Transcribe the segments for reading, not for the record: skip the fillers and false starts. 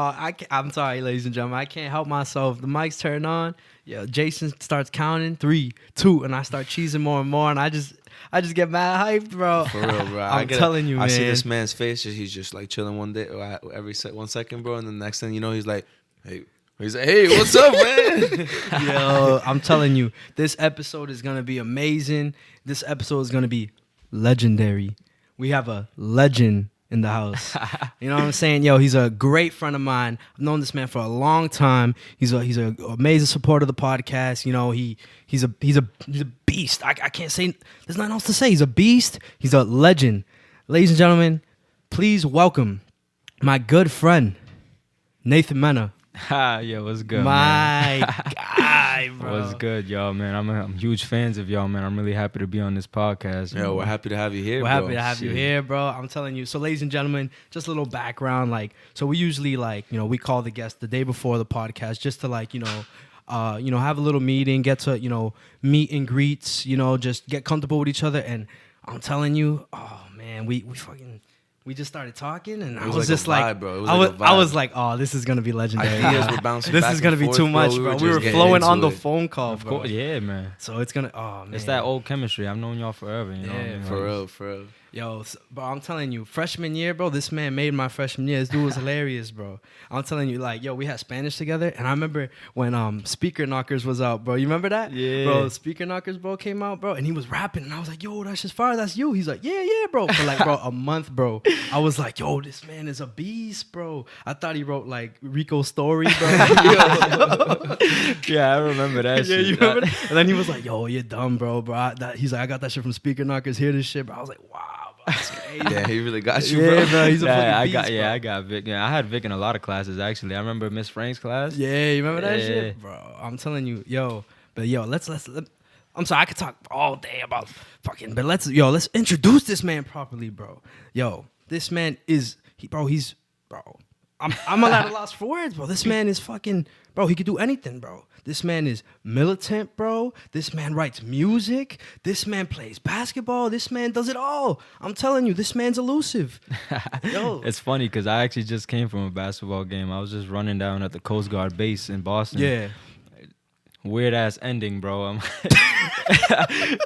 I'm sorry, ladies and gentlemen. I can't help myself. The mic's turned on. Yeah, Jason starts counting 3, 2, and I start cheesing more and more, and I just get mad hyped, bro. For real, bro. I'm telling you, man. I see this man's face. He's just like chilling one day, every 1 second, bro, and the next thing you know, he's like, hey. He's like, hey, what's up, man? Yo, I'm telling you, this episode is gonna be amazing. This episode is gonna be legendary. We have a legend in the house. You know what I'm saying? Yo, he's a great friend of mine. I've known this man for a long time. He's a amazing supporter of the podcast. You know, he's a beast. I can't say, there's nothing else to say. He's a beast. He's a legend. Ladies and gentlemen, please welcome my good friend, Nathan Mena. Yo, what's good, my man? guy, bro. What's good, y'all, man? I'm huge fans of y'all, man. I'm really happy to be on this podcast. Yo, we're happy to have you here, We're bro. happy to have you here, bro. I'm telling you. So, ladies and gentlemen, just a little background. So we usually we call the guest the day before the podcast just to have a little meeting, get to, meet and greets, just get comfortable with each other. And I'm telling you, oh man, we just started talking, and I was just like, bro. I was like, oh, this is gonna be legendary. Ideas were bouncing this back is gonna and be forth, too much, bro. We were flowing on the phone call, Of bro. course, yeah, man. So it's gonna, oh man, It's that old chemistry. I've known y'all forever, you know. Yeah, what I mean? For real. Yo, bro, I'm telling you, freshman year, bro, this man made my freshman year. This dude was hilarious, bro. I'm telling you, we had Spanish together, and I remember when Speaker Knockers was out, bro. You remember that? Yeah. Bro, Speaker Knockers, bro, came out, bro, and he was rapping, and I was like, yo, that's just fire, that's you. He's like, yeah, bro. For bro, a month, bro. I was like, yo, this man is a beast, bro. I thought he wrote, Rico's story, bro. Yeah, I remember that shit. Yeah, you remember that? And then he was like, yo, you're dumb, bro. He's like, I got that shit from Speaker Knockers, hear this shit, bro. I was like, wow. That's crazy. Yeah, he really got you, Yeah, bro. bro. He's a fucking beast, bro. I got Vic. Yeah, I had Vic in a lot of classes actually. I remember Miss Frank's class. Yeah, you remember that Yeah. shit, bro? I'm telling you, let's. I'm sorry, I could talk all day about fucking, but let's introduce this man properly, bro. Yo, this man is I'm at a loss for words, bro. This man is fucking, bro. He could do anything, bro. This man is militant, bro. This man writes music. This man plays basketball. This man does it all. I'm telling you, this man's elusive. Yo. It's funny because I actually just came from a basketball game. I was just running down at the Coast Guard base in Boston. Yeah. Weird ass ending, bro.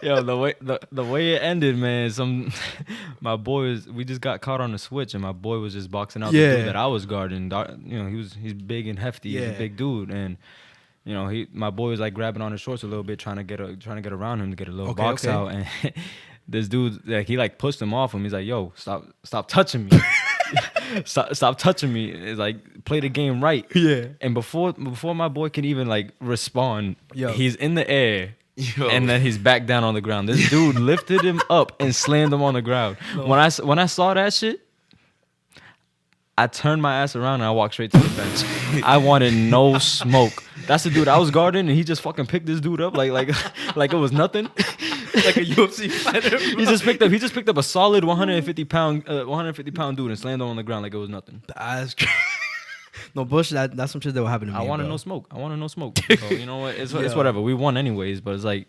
Yo, the way it ended, man. We just got caught on the switch, and my boy was just boxing out the dude that I was guarding. He's big and hefty. He's a big dude, and my boy was grabbing on his shorts a little bit, trying to get around him to get a little box out, and this dude he pushed him off him. He's like, "Yo, stop touching me." Stop touching me. It's like, play the game right. Yeah. And before my boy can even respond, Yo. he's in the air. Yo. And then he's back down on the ground. This dude lifted him up and slammed him on the ground. No. When I saw that shit, I turned my ass around and I walked straight to the bench. I wanted no smoke. That's the dude I was guarding, and he just fucking picked this dude up like it was nothing. Like a UFC fighter. He just picked up a solid 150 pound dude and slammed him on the ground like it was nothing. That's crazy. No bullshit. That's some shit that will happen to me. I want to no smoke. So, you know what? It's whatever. We won anyways, but it's like,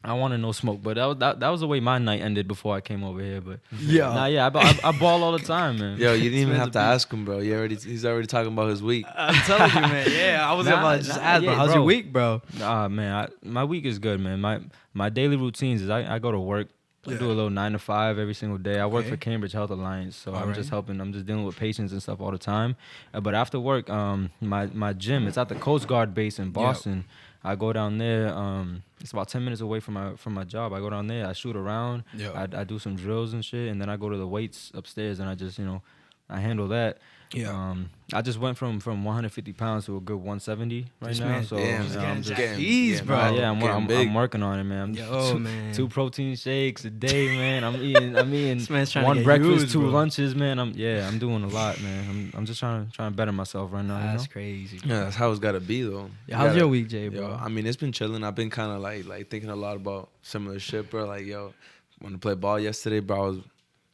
I want to no smoke. But that was the way my night ended before I came over here. But I ball all the time, man. Yo, you didn't even have to ask him, bro. He's already talking about his week. I'm telling you, man. Yeah, I was about to just ask, bro. How's your week, bro? Man, my week is good, man. My daily routines is I go to work. I do a little 9 to 5 every single day. I work for Cambridge Health Alliance, so I'm just dealing with patients and stuff all the time. But after work, my gym, it's at the Coast Guard base in Boston. I go down there. It's about 10 minutes away from my job. I go down there. I shoot around. I do some drills and shit, and then I go to the weights upstairs, and I just I handle that. Yeah. I just went from 150 pounds to a good 170 right now. So I'm just getting, bro. Yeah, I'm working on it, man. Man. 2 protein shakes a day, man. I'm eating one breakfast, huge, 2 bro. lunches, man. I'm doing a lot, man. I'm just trying to better myself right now. That's crazy. Yeah, that's how it's gotta be though. Yeah, how's your week, Jay, bro? I mean, it's been chilling. I've been kind of like thinking a lot about similar shit, bro. Like, when I played ball yesterday, bro, I was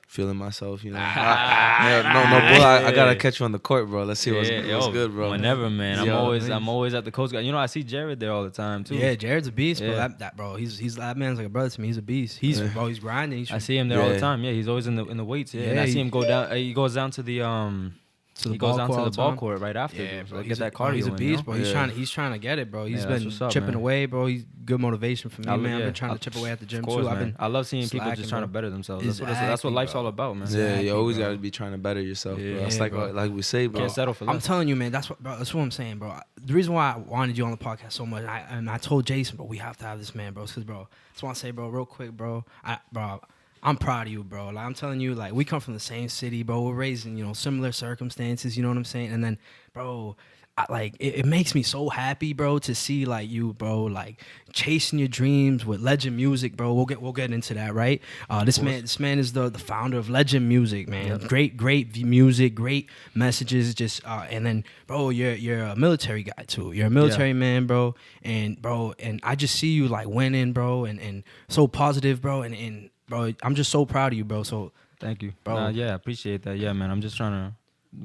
feeling myself, No, I gotta catch you on the court, bro. Let's see what's good, bro. Whenever, man. I'm always at the Coast Guard. I see Jared there all the time too. Yeah, Jared's a beast, bro. Bro, that man's like a brother to me. He's a beast. He's grinding. I see him there all the time. Yeah, he's always in the weights. Yeah, and I see him go down. He goes down to the to the he ball goes down court to all the ball time. court right after. Yeah, dude. bro. Like, get that cardio. He's a in, beast, you bro. know? He's trying to get it, bro. He's Yeah, that's been what's up, chipping man. away, bro. He's good motivation for me, man. I've been trying to chip away at the gym Of course, too. I've man. been I love seeing people slacking, just trying to bro. better themselves. That's what life's all about, man. Yeah, Exactly, you always bro. gotta be trying to better yourself, bro. Yeah, It's like we say, bro. Can't settle for I'm less. telling you, man. That's what I'm saying, bro. The reason why I wanted you on the podcast so much, and I told Jason, bro, we have to have this man, bro. Because, bro, I just want to say, bro, real quick, bro. I'm proud of you, bro. Like, I'm telling you, like, we come from the same city, bro. We're raised in, similar circumstances, you know what I'm saying? And then, bro, it makes me so happy, bro, to see, like, you, bro, like, chasing your dreams with Legend Music, bro. We'll get into that, right? This man is the founder of Legend Music, man. Yep. Great music, great messages, just and then, bro, you're a military guy too. You're a military man, bro, and I just see you like winning, bro, and so positive, bro, and bro, I'm just so proud of you, bro. So Thank you, bro. I appreciate that. Yeah, man. I'm just trying to,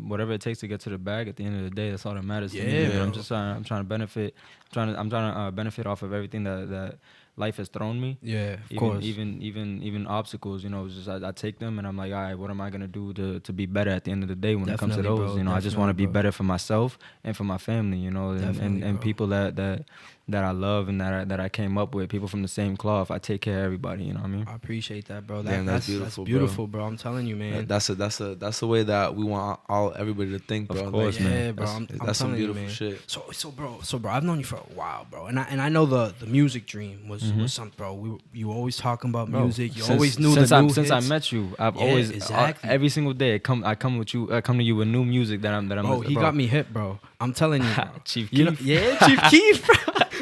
whatever it takes to get to the bag. At the end of the day, that's all that matters to me. Yeah, Man. I'm bro. just trying to benefit. I'm trying to benefit off of everything that life has thrown me. Yeah, of course. Even obstacles. It's just I take them and I'm like, all right, what am I gonna do to be better at the end of the day when it comes to Definitely, those? bro. I just want to be Definitely, bro. better for myself and for my family. Definitely, And bro. people that I love and that I came up with, people from the same cloth. I take care of everybody. You know what I mean? I appreciate that, bro. Damn, that's beautiful, bro. I'm telling you, man. That's the way that we want everybody to think, bro. Of course, Like, man. Yeah, bro. That's some telling you, beautiful man. shit. So, bro, I've known you for a while, bro, and I know the music dream was something, bro. You always talking about music. You always knew since the new since I hits. met you. I've Yeah, always exactly. every single day I come to you with new music that I'm. Bro, he got me hip, bro. I'm telling you, bro. Chief You know, Keef. yeah, Chief Keef, bro.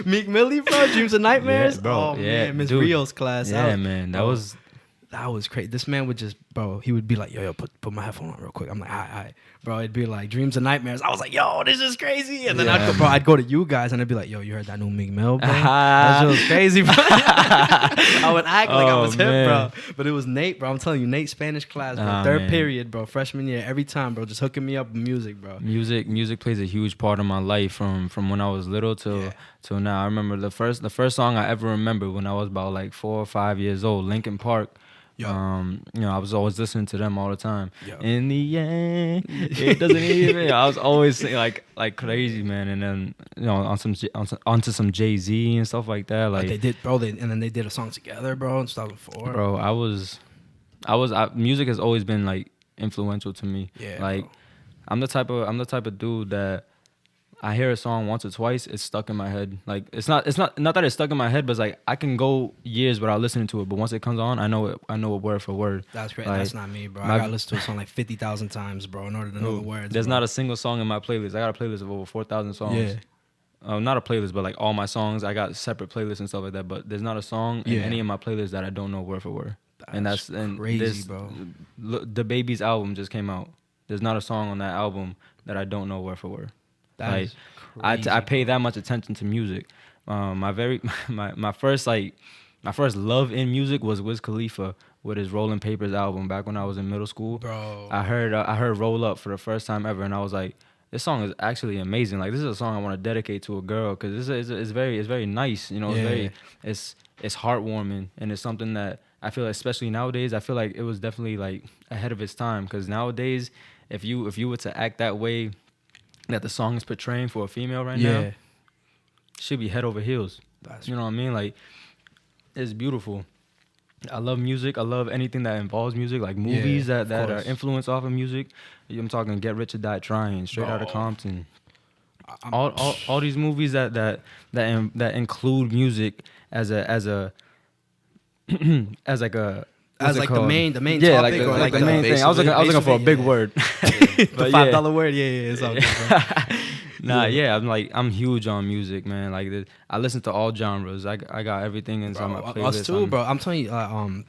Meek Millie, bro. Dreams and Nightmares, Yeah, bro. Oh Yeah, man, Miss dude. Rio's class. Yeah, man, that bro, was. That was crazy. This man would just, bro, he would be like, yo, put my headphone on real quick. I'm like, all right. Bro, it'd be like Dreams and Nightmares. I was like, yo, this is crazy. And then I'd go to you guys and I'd be like, yo, you heard that new Meek Mill, bro? That shit was crazy, bro. I would act like I was hip, man. bro. But it was Nate, bro. I'm telling you, Nate Spanish class, bro. Third Man. period, bro. Freshman year, every time, bro. Just hooking me up with music, bro. Music plays a huge part of my life from when I was little till now. I remember the first song I ever remember when I was about like 4 or 5 years old, Linkin Park. Yo. I was always listening to them all the time. Yo. In the end, it doesn't even. I was always singing like crazy, man. And then onto some Jay-Z and stuff like that. Like They did, bro. And then they did a song together, bro, in 2004. bro, music has always been like influential to me. Yeah, like bro. I'm the type of dude that I hear a song once or twice, it's stuck in my head. Like it's not that it's stuck in my head, but it's like I can go years without listening to it, but once it comes on, I know it word for word. That's great. Like, That's not me, bro. I gotta listen to a song like 50,000 times, bro, in order to know the words. There's bro. not a single song in my playlist. I got a playlist of over 4,000 songs. Yeah. Not a playlist, but like all my songs, I got separate playlists and stuff like that. But there's not a song in Yeah. any of my playlists that I don't know word for word. That's crazy, bro. The Baby's album just came out. There's not a song on that album that I don't know word for word. That Like, is crazy, I pay bro. that much attention to music. My first love in music was Wiz Khalifa with his Rolling Papers album back when I was in middle school. Bro. I heard Roll Up for the first time ever, and I was like, this song is actually amazing. Like, this is a song I want to dedicate to a girl because it's very nice. It's heartwarming, and it's something that I feel, especially nowadays, I feel like it was definitely like ahead of its time. Because nowadays, if you were to act that way that the song is portraying for a female right now, should be head over heels. You know what I mean? Like, it's beautiful. I love music. I love anything that involves music, like movies that are influenced off of music. I'm talking Get Rich or Die Trying, Straight Outta Compton. All these movies that include music as like the main topic, or like the main thing. I was looking for a big word. The $5 word, it's all good, bro. I'm huge on music, man. Like I listen to all genres. I got everything inside my playlist. Us too, bro. I'm telling you,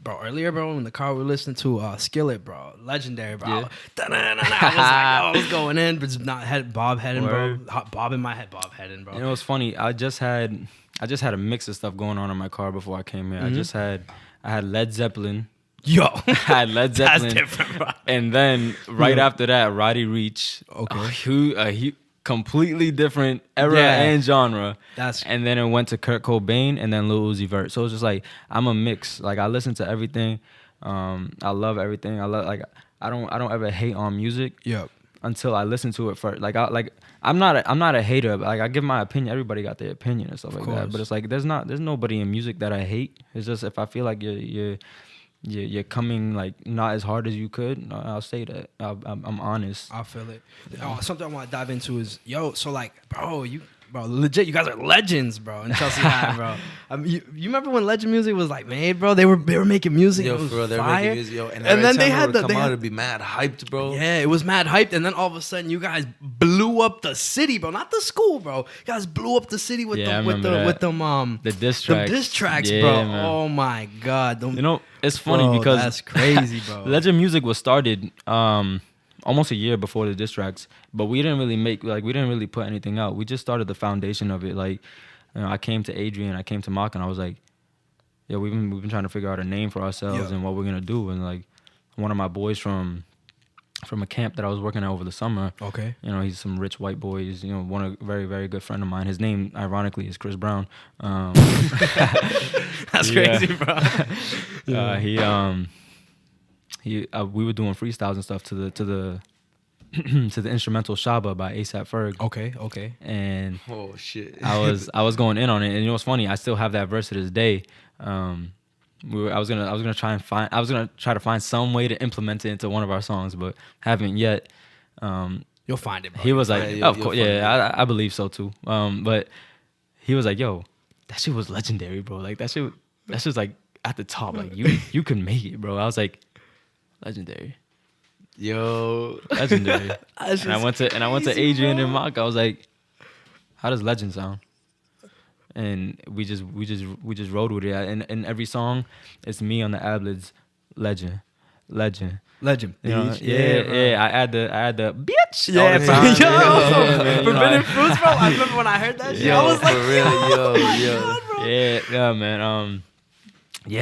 bro. Earlier, bro, in the car we were listening to Skillet, bro. Legendary, bro. Yeah. I was going in, but it's not bob heading, bro. Bob in my head, bob heading, bro. You know what's funny? I just had a mix of stuff going on in my car before I came here. I had Led Zeppelin. Yo, I had Led Zeppelin. That's different, bro. And then right after that, Roddy Ricch. Okay. A completely different era and genre. And then it went to Kurt Cobain and then Lil Uzi Vert. So it's just like I'm a mix. Like I listen to everything. I love everything. I don't ever hate on music. Yep. until I listen to it first. I'm not a hater. But like I give my opinion. Everybody got their opinion and stuff like that. But it's like there's nobody in music that I hate. It's just if I feel like you're coming like not as hard as you could, I'll say that. I'm honest. I feel it. Something I want to dive into is so like, bro, legit, you guys are legends, bro, in Chelsea High, bro. You remember when Legend Music was like made, bro? They were making music. Yo, it was for real, they were fire. making music, yo. And then they had come out, it'd be mad hyped, bro. Yeah, it was mad hyped, and then all of a sudden, you guys blew up the city, bro. Not the school, bro. You guys blew up the city with the diss tracks. The diss tracks, yeah, bro. Man. Oh my god. It's funny because that's crazy, bro. Legend Music was started almost a year before the diss tracks, but we didn't really put anything out. We just started the foundation of it. Like, I came to Adrian, I came to Mock, and I was like, yeah, we've been trying to figure out a name for ourselves and what we're gonna do. And like, one of my boys from a camp that I was working at over the summer. Okay. He's some rich white boy. He's, one a very, very good friend of mine. His name, ironically, is Chris Brown. That's crazy, bro. We were doing freestyles and stuff to the to the instrumental Shaba by A$AP Ferg. Okay. And oh shit, I was going in on it, and what's funny, I still have that verse to this day. I was gonna try to find some way to implement it into one of our songs, but haven't yet. You'll find it, bro. He was like, of course, I believe so too. But he was like, yo, that shit was legendary, bro. Like that's just like at the top. Like you can make it, bro. I was like, legendary. Yo, legendary. and I went to Adrian and Mock. I was like, how does legend sound? And we just rode with it. And in every song, it's me on the ad-libs, legend. You know, yeah. I add the bitch. Yeah, man, Forbidden Fruits, bro. I remember when I heard that shit. I was like, for real, yo. God, bro. Yeah, man.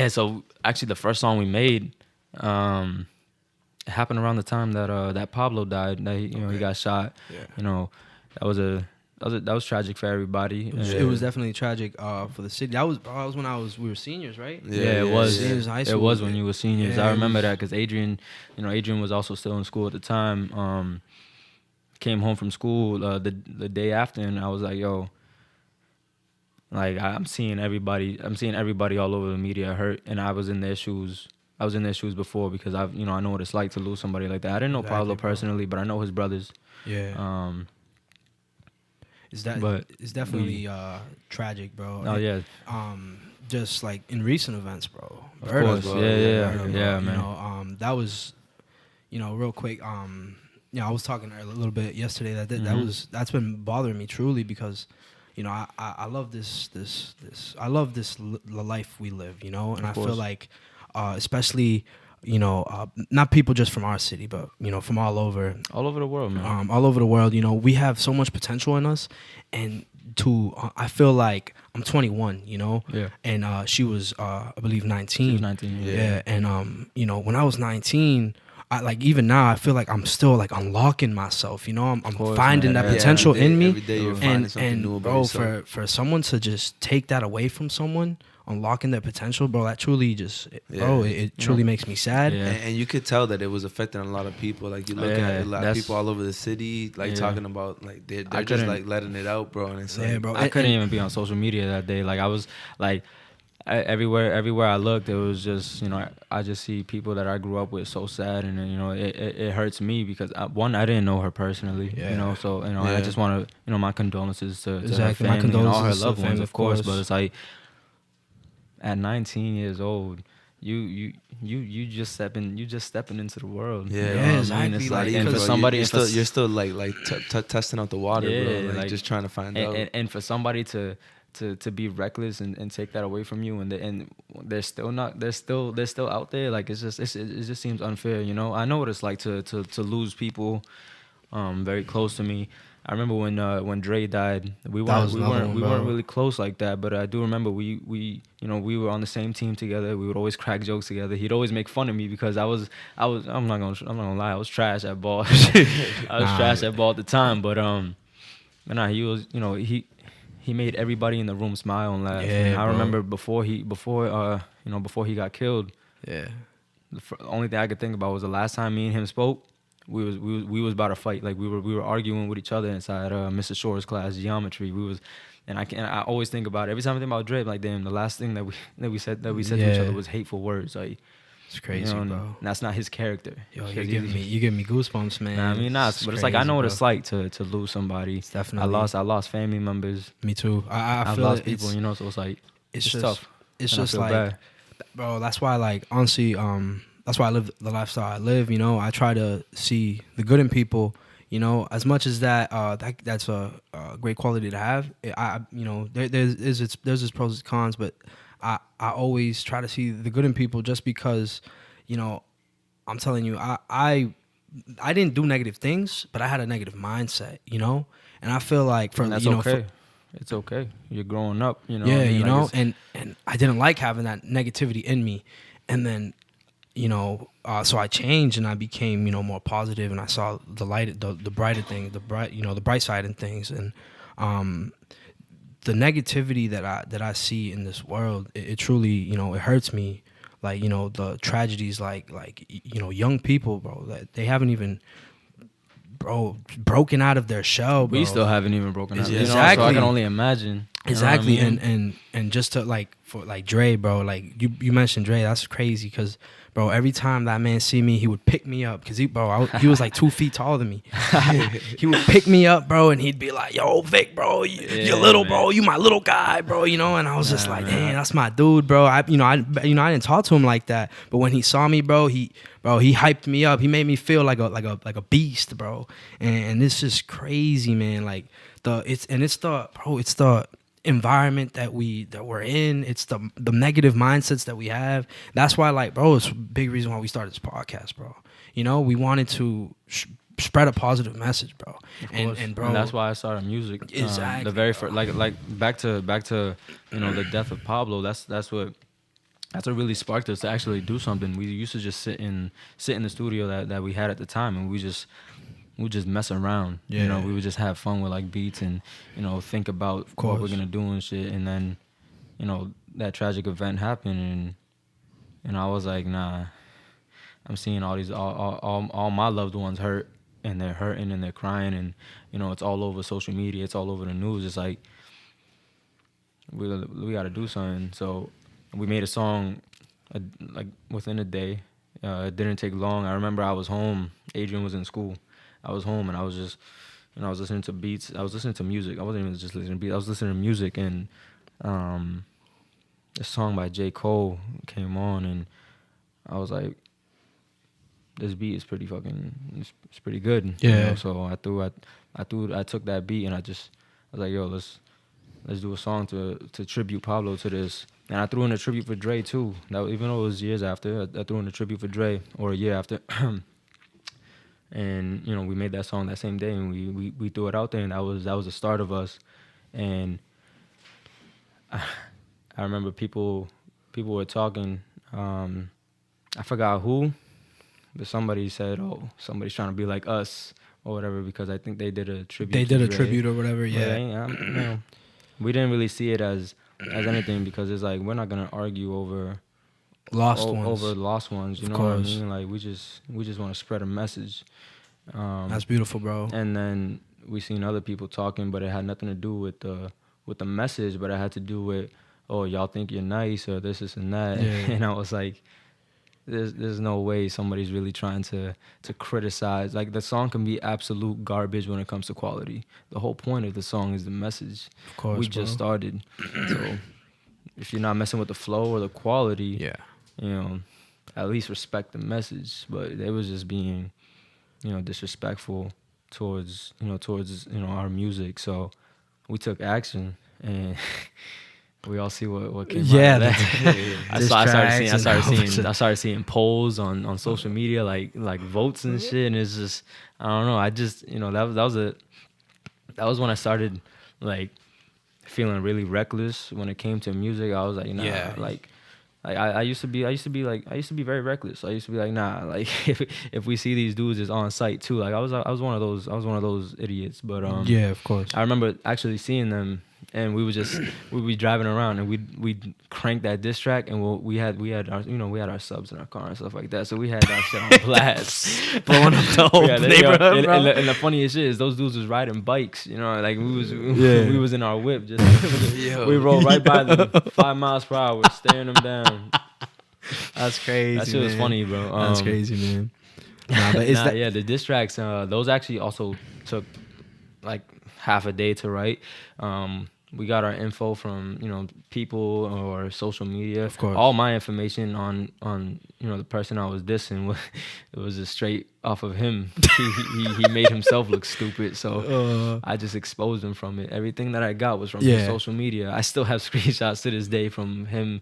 So actually, the first song we made, it happened around the time that Pablo died. That he got shot. Yeah. That was tragic for everybody. It was definitely tragic for the city. That was when we were seniors, right? Yeah, it was. Seniors in high school. It was when you were seniors. Yeah, I remember that because Adrian was also still in school at the time. Came home from school the day after, and I was like, yo, like I'm seeing everybody all over the media hurt, and I was in their shoes. I was in their shoes before because I know what it's like to lose somebody like that. I didn't know Pablo personally, but I know his brothers. Yeah. It's definitely tragic, bro. Oh yeah. Just like in recent events, bro. Of course. Yeah, man. That was, real quick. I was talking a little bit yesterday that's been bothering me truly because, I love this life we live, and I feel like, especially. Not people just from our city, but from all over the world, man. All over the world, we have so much potential in us, and I feel like I'm 21, yeah, and she was I believe 19. She was 19, yeah, and when I was 19. Even now, I feel like I'm still like unlocking myself. I'm finding that potential in me, every day you're finding something new about yourself. For someone to just take that away from someone, unlocking their potential, bro, that truly it truly makes me sad. Yeah. And you could tell that it was affecting a lot of people. Like you look at a lot of people all over the city, like talking about like they're just like letting it out, bro. And it's like, bro. I couldn't even be on social media that day. Like I was like. Everywhere I looked, it was just I just see people that I grew up with so sad, and it hurts me because I didn't know her personally, so I just want to my condolences to her family and all her loved ones, of course. But it's like at 19 years old, you just stepping into the world. Yeah, exactly. I mean, it's like and for somebody, you're still like testing out the water, bro. Like just trying to find out. And for somebody to be reckless and take that away from you, and they're still out there. Like it just seems unfair. I know what it's like to lose people very close to me. I remember when Dre died, we weren't really close like that, but I do remember we were on the same team together. We would always crack jokes together. He'd always make fun of me because I'm not gonna lie, I was trash at ball. I was trash at ball at the time, but he was he made everybody in the room smile and laugh. Yeah, and I remember before he got killed. Yeah. The only thing I could think about was the last time me and him spoke we was about to fight. Like we were arguing with each other inside Mr. Shore's class, geometry. And I always think about it. Every time I think about Dre, I'm like, damn, the last thing that we said to each other was hateful words. Like, it's crazy, bro. And that's not his character. Yo, you give me goosebumps, man. Nah, I mean, but it's like I know what it's like to lose somebody. It's definitely. I lost family members. Me too. I've lost people, so it's like it's just tough. It's just like, bad. Bro. That's why, like, honestly, that's why I live the lifestyle I live. I try to see the good in people. As much as that's a great quality to have. There's its pros and cons, but I always try to see the good in people, just because, I'm telling you, I didn't do negative things, but I had a negative mindset, and I feel like okay. It's okay. You're growing up, Yeah, like and I didn't like having that negativity in me, and then, so I changed and I became, more positive, and I saw the light, the brighter thing, the bright side in things, and the negativity that I see in this world, it truly, it hurts me. Like, the tragedies, like young people, bro, that they haven't even, broken out of their shell, bro. We still haven't even broken out. Exactly. So I can only imagine. Exactly, I mean? and just to for Dre, bro, like you mentioned Dre, that's crazy, because, bro, every time that man see me, he would pick me up, because he was like 2 feet taller than me. He would pick me up, bro, and he'd be like, "Yo, Vic, bro, you're little, man. Bro, you my little guy, bro," and I was just like, "Damn, that's my dude, bro." I didn't talk to him like that, but when he saw me, bro, he hyped me up. He made me feel like a beast, bro, and it's just crazy, man. Like it's the environment that we're in. It's the negative mindsets that we have. That's why, like, bro, it's a big reason why we started this podcast, bro. We wanted to spread a positive message, bro. And bro, and that's why I started music. Exactly. The very first, like back to the death of Pablo. That's what really sparked us to actually do something. We used to just sit in the studio that we had at the time, and we just mess around. Yeah. We would just have fun with like beats and, think about what we're gonna do and shit. And then, that tragic event happened, and I was like, nah, I'm seeing all these all my loved ones hurt, and they're hurting and they're crying, and it's all over social media, it's all over the news. It's like we got to do something. So we made a song like within a day. It didn't take long. I remember I was home. Adrian was in school. I was home, and I was just, I was listening to beats. I was listening to music. I wasn't even just listening to beats. I was listening to music, and a song by J. Cole came on, and I was like, this beat is pretty fucking, it's pretty good. Yeah. So I took that beat, and I was like, yo, let's do a song to tribute Pablo to this. And I threw in a tribute for Dre too. Even though it was years after, I threw in a tribute for Dre, or a year after. And we made that song that same day, and we threw it out there, and that was the start of us. And I remember people were talking. I forgot who, but somebody said, "Oh, somebody's trying to be like us or whatever," because I think they did a tribute. They did a Dre. tribute or whatever. Yeah. We didn't really see it as anything, because it's like we're not gonna argue over lost ones. You know course. what I mean? Like we just want to spread a message. That's beautiful, bro. And then we seen other people talking, but it had nothing to do with the message, but it had to do with, oh, y'all think you're nice or this and that. Yeah. And I was like, there's no way somebody's really trying to criticize. Like, the song can be absolute garbage when it comes to quality. The whole point of the song is the message. Of course, we just started. So if you're not messing with the flow or the quality, at least respect the message. But it was just being, disrespectful towards our music. So we took action, and we all see what came out of that. I started seeing polls on social media, like votes and shit, and it's just, I don't know. I just, that was when I started like feeling really reckless when it came to music. I was like, nah, like I used to be very reckless. I used to be like, nah, like if we see these dudes is on site too, like I was one of those idiots. But yeah, of course. I remember actually seeing them and we'd be driving around, and we'd crank that diss track, and we had our we had our subs in our car and stuff like that, so we had that shit on blast, blowing up the whole neighborhood, bro. And the funniest shit is those dudes was riding bikes, like we was in our whip, just we rolled right by them 5 miles per hour, staring them down. That's crazy. That shit was funny, bro. That's crazy, man. Nah, but the diss tracks, those actually also took like half a day to write. We got our info from people or social media. Of course. All my information on the person I was dissing it was just straight off of him. he made himself look stupid, so I just exposed him from it. Everything that I got was from his social media. I still have screenshots to this day from him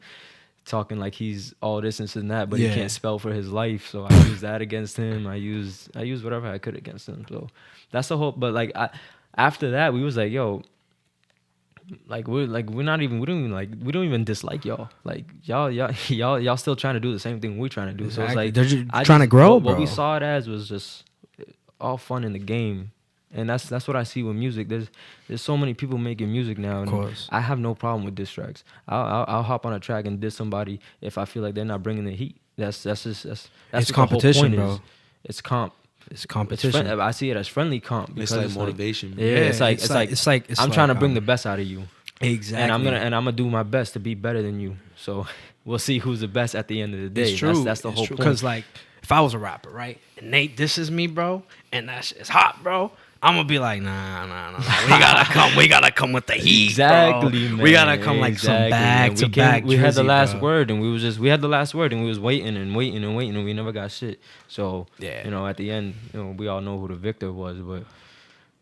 talking like he's all this and that, but he can't spell for his life. So I used that against him. I used whatever I could against him. So that's the whole. But like after that, we was like, yo, like we don't even dislike y'all. Like y'all still trying to do the same thing we're trying to do. Exactly. So it's like They're just trying to grow, bro. What we saw it as was just all fun in the game. And that's what I see with music. There's so many people making music now. And of course. I have no problem with diss tracks. I'll hop on a track and diss somebody if I feel like they're not bringing the heat. That's it's competition, bro. It's comp. It's competition. I see it as friendly comp. It's like motivation. It's like I'm trying to bring the best out of you. Exactly. And I'm gonna do my best to be better than you. So we'll see who's the best at the end of the day. It's true. That's the whole point. Because like if I was a rapper, right, and Nate disses me, bro, and that shit's hot, bro, I'm gonna be like, nah. We gotta come with the heat, exactly, bro. Man. We gotta come like some back to back. We had the last word, and we had the last word, and we was waiting, and we never got shit. So at the end, we all know who the victor was, but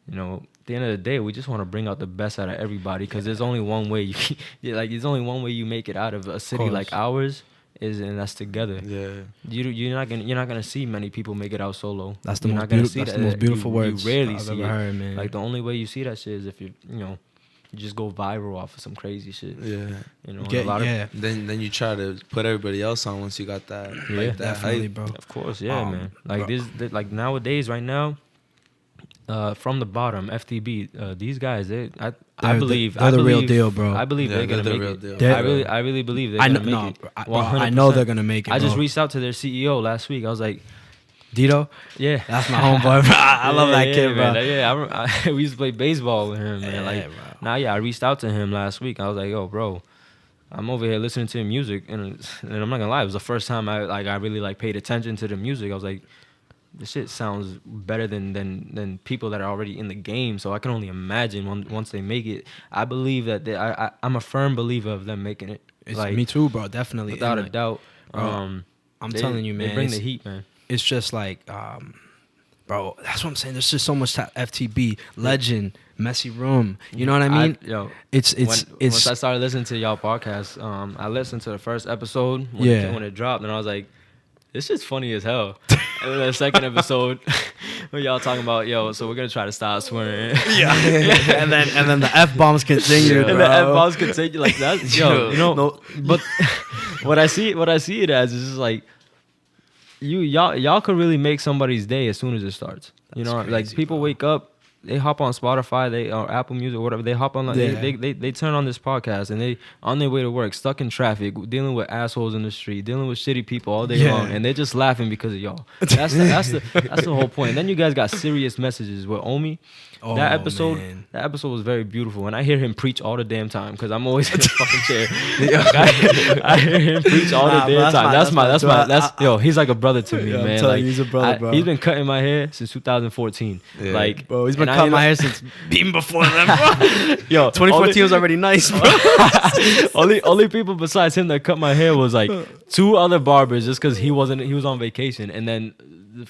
at the end of the day, we just want to bring out the best out of everybody, because there's only one way there's only one way you make it out of a city like ours. And that's together. Yeah, you're not gonna see many people make it out solo. That's the most beautiful words you rarely I've see ever heard, man. Like the only way you see that shit is if you just go viral off of some crazy shit. Yeah, Of then you try to put everybody else on once you got that. Yeah, like that definitely, hype. bro. Of course, man. Like like nowadays, right now. From the bottom, FTB, these guys, I believe they're the real deal, bro. I believe they're gonna make it. I really believe they're gonna make it. I know they're gonna make it. I just reached out to their CEO last week. I was like, Dito, yeah, that's my homeboy. Bro. I love that kid, bro. Man. We used to play baseball with him, man. Bro. I reached out to him last week. I was like, yo, bro, I'm over here listening to music, and I'm not gonna lie, it was the first time I really paid attention to the music. I was like, this shit sounds better than people that are already in the game. So I can only imagine once they make it. I believe that I'm a firm believer of them making it. Me too, bro. Definitely, without a doubt. I'm telling you, man. They bring the heat, man. It's just like, bro. That's what I'm saying. There's just so much FTB, Legend, Messy Room. You know what I mean? It's once I started listening to y'all podcast, I listened to the first episode when it dropped, and I was like, this shit's funny as hell. And then the second episode, when y'all talking about, so we're gonna try to stop swearing. Yeah. and then the F bombs continue. And the F bombs continue like that. But what I see it as is just like y'all could really make somebody's day as soon as it starts. That's crazy, like people wake up, they hop on Spotify, or Apple Music, or whatever. They hop on, they turn on this podcast, and they on their way to work, stuck in traffic, dealing with assholes in the street, dealing with shitty people all day long, and they're just laughing because of y'all. That's the whole point. And then you guys got serious messages with Omi. That episode was very beautiful, and I hear him preach all the damn time because I'm always in the fucking chair. I hear him preach all the damn time. That's he's like a brother to me, man. Like, he's a brother, bro. He's been cutting my hair since 2014. Yeah. Like, bro, he's been cutting my hair since even before then, bro. 2014 was already nice, bro. only people besides him that cut my hair was like 2 other barbers, just because he was on vacation, and then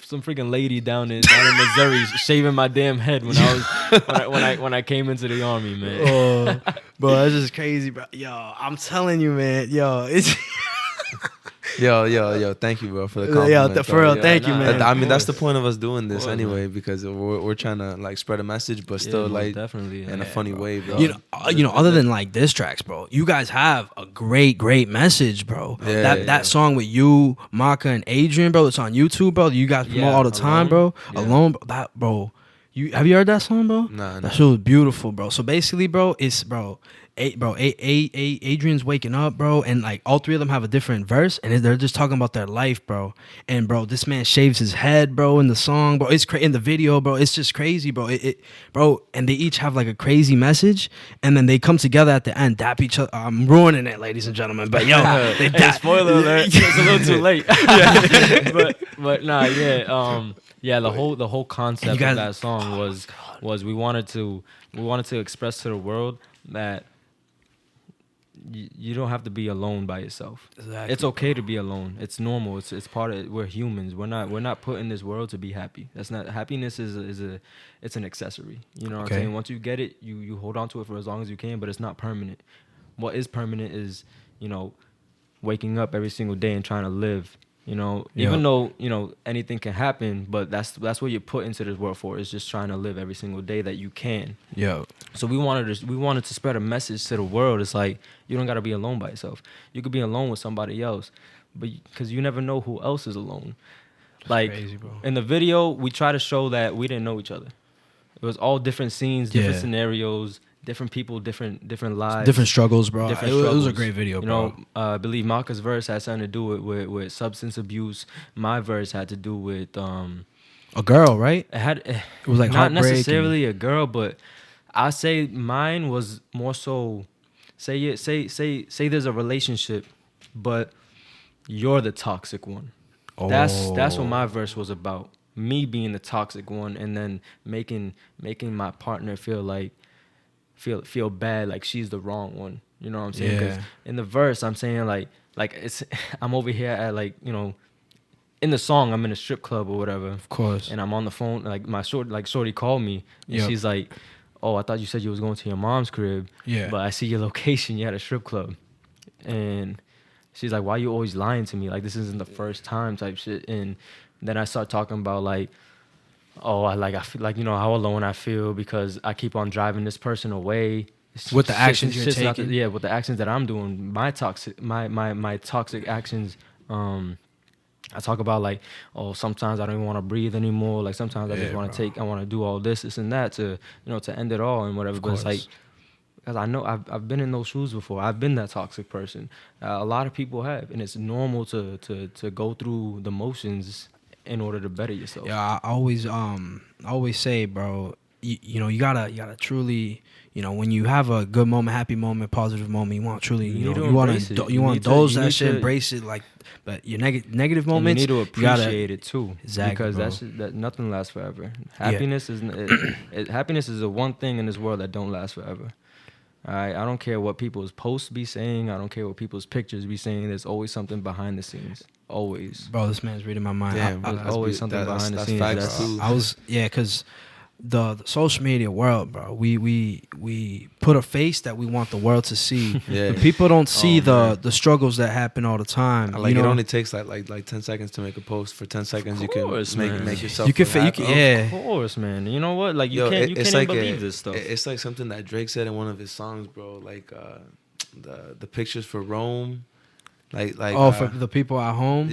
some freaking lady down in Missouri shaving my damn head when I came into the army, man. Bro, that's just crazy, bro. Yo, I'm telling you, man. Yo, it's Yo, thank you, bro, for the compliment. Yeah, for real, thank you, man. I mean, that's the point of us doing this anyway, because we're trying to spread a message, but still definitely in a funny way, bro. You know, other than diss tracks, bro, you guys have a great message, bro. That song with you, Maka, and Adrian, bro, it's on YouTube, bro. You guys promote all the time, bro. Alone, bro. Have you heard that song, bro? Nah. That shit was beautiful, bro. So basically, bro, it's Adrian's waking up, bro, and like all three of them have a different verse, and they're just talking about their life, bro. And bro, this man shaves his head, bro, in the song, bro. It's in the video, bro. It's just crazy, bro. Bro, and they each have like a crazy message, and then they come together at the end, dap each other. I'm ruining it, ladies and gentlemen, but yo, they Hey, spoiler alert! It's a little too late. but nah, yeah. The whole concept of that song was we wanted to express to the world that you don't have to be alone by yourself. Exactly, it's okay to be alone. It's normal. It's part of it. We're humans. We're not put in this world to be happy. That's not happiness. It's an accessory. You know what I'm saying? Once you get it, you hold on to it for as long as you can, but it's not permanent. What is permanent is, waking up every single day and trying to live. Even though anything can happen, but that's what you're put into this world for. Is just trying to live every single day that you can. So we wanted to spread a message to the world. It's like you don't gotta be alone by yourself. You could be alone with somebody else, but because you never know who else is alone. Like crazy, bro. In the video, we try to show that we didn't know each other. It was all different scenes, different scenarios. Different people, different lives, different struggles, bro. It was a great video, bro. I believe Maka's verse had something to do with substance abuse. My verse had to do with a girl, right? It was like not necessarily a girl, but I say mine was more so. Say there's a relationship, but you're the toxic one. Oh. That's what my verse was about. Me being the toxic one, and then making my partner feel bad, like she's the wrong one. You know what I'm saying? Because in the verse, I'm saying like it's I'm over here at in the song, I'm in a strip club or whatever. Of course. And I'm on the phone, like shorty called me, and she's like, "Oh, I thought you said you was going to your mom's crib. Yeah. But I see your location. You had a strip club." And she's like, "Why you always lying to me? Like this isn't the first time," type shit. And then I start talking about like, oh, I feel like, how alone I feel because I keep on driving this person away. With the actions you're taking. With the actions that I'm doing, my toxic actions. I talk about like, oh, sometimes I don't even want to breathe anymore. Like sometimes I just want to I want to do all this and that to end it all and whatever. But it's like, because I know I've been in those shoes before. I've been that toxic person. A lot of people have, and it's normal to go through the motions in order to better yourself. Yeah, I always say, bro, you gotta truly, when you have a good moment, happy moment, positive moment, you want truly, you want to indulge that shit, embrace it, like, but your negative moments, you need to appreciate it too. Exactly, because that nothing lasts forever. Happiness happiness is the one thing in this world that don't last forever. All right, I don't care what people's posts be saying. I don't care what people's pictures be saying. There's always something behind the scenes. Always. Bro, this man's reading my mind. Damn, there's always something behind the scenes. Because the social media world, bro, we put a face that we want the world to see. But people don't see the struggles that happen all the time. Like it only takes like 10 seconds to make a post. For 10 seconds, you can make yourself. You can, Of course, man. You know what? Like you can't even believe this stuff. It's like something that Drake said in one of his songs, bro. Like the pictures for Rome. For the people at home.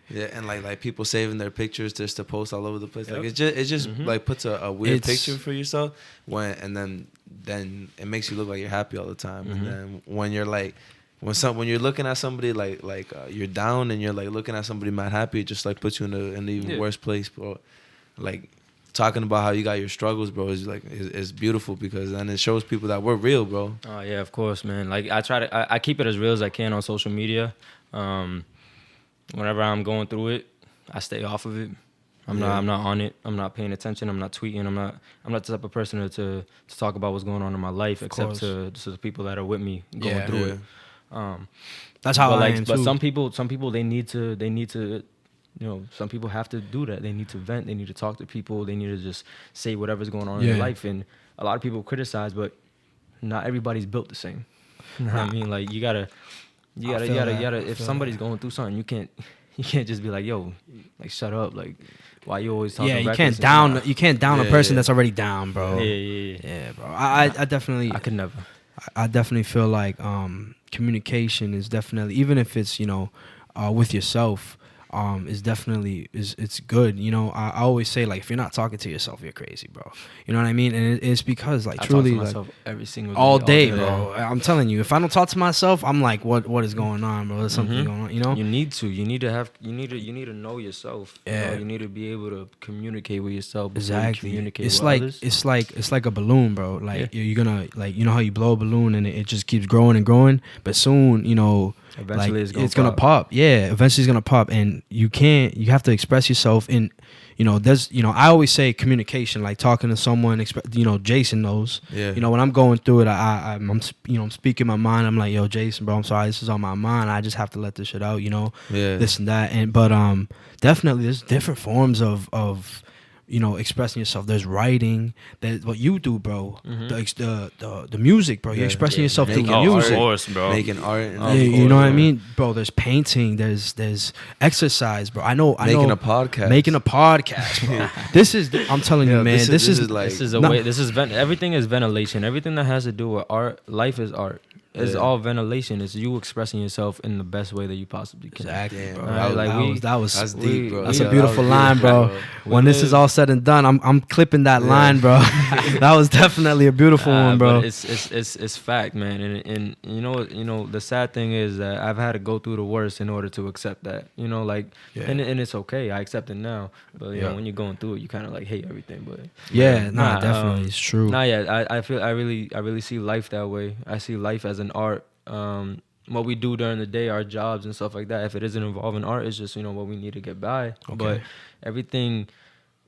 Yeah, and like people saving their pictures just to post all over the place. Like it just like puts a weird picture for yourself and then it makes you look like you're happy all the time. And then when you're like when you're looking at somebody like you're down and you're like looking at somebody mad happy, it just like puts you in an even worse place, bro. Like talking about how you got your struggles, bro, is beautiful because then it shows people that we're real, bro. Oh yeah, of course, man. Like I keep it as real as I can on social media. Whenever I'm going through it, I stay off of it. I'm not on it. I'm not paying attention. I'm not tweeting. I'm not the type of person to talk about what's going on in my life, except to the people that are with me going through it. That's how I am too. But some people they need to some people have to do that. They need to vent. They need to talk to people. They need to just say whatever's going on in their life. And a lot of people criticize, but not everybody's built the same. You know what I mean? Like you gotta. If somebody's going through something, you can't just be like, yo, like shut up, like why you always talking? Yeah, you can't down a person that's already down, bro. Yeah, bro. I definitely. I could never. I definitely feel like communication is definitely, even if it's with yourself. is definitely it's good. You know, I always say like if you're not talking to yourself, you're crazy, bro. You know what I mean? And it's because like I truly talk to like myself every single day, all day, long. bro. I'm telling you, if I don't talk to myself, I'm like, what is going on, bro? There's something going on, you know? You need to. You need to know yourself. Yeah. You know, you need to be able to communicate with yourself before Exactly. you communicate It's with like others. it's like a balloon, bro. Like you're gonna like you know how you blow a balloon and it just keeps growing and growing, but soon you know Eventually like it's gonna pop. Yeah, eventually it's gonna pop, and you have to express yourself in. You know, there's, you know, I always say communication, like talking to someone, you know, Jason knows, Yeah. you know, when I'm going through it, I'm you know, I'm speaking my mind. I'm like, yo, Jason, bro, I'm sorry. This is on my mind. I just have to let this shit out, you know, this and that. But definitely there's different forms of, you know, expressing yourself. There's writing. There's what you do, bro. The music, bro. You're expressing yourself through Making music. Of course, bro. Making art. And Yeah, you know what I mean, bro. There's painting. There's exercise, bro. I know. Making a podcast. Making a podcast, bro. This is. I'm telling you, man. This is like This is a way. This is everything is ventilation. Everything that has to do with art, life is art. It's all ventilation. It's you expressing yourself in the best way that you possibly can. exactly, Damn, bro. bro. That's deep, bro. That's Yeah, a beautiful that was line, beautiful, bro. When this is all said and done, I'm clipping that line, bro. That was definitely a beautiful one, bro. But it's fact, man. And you know the sad thing is that I've had to go through the worst in order to accept that. You know, like and it's okay. I accept it now. But you know, when you're going through it, you kind of like hate everything. But Definitely, it's true. I feel I really see life that way. I see life as an art. What we do during the day, our jobs and stuff like that, if it isn't involving art, it's just, you know, what we need to get by. Okay. But everything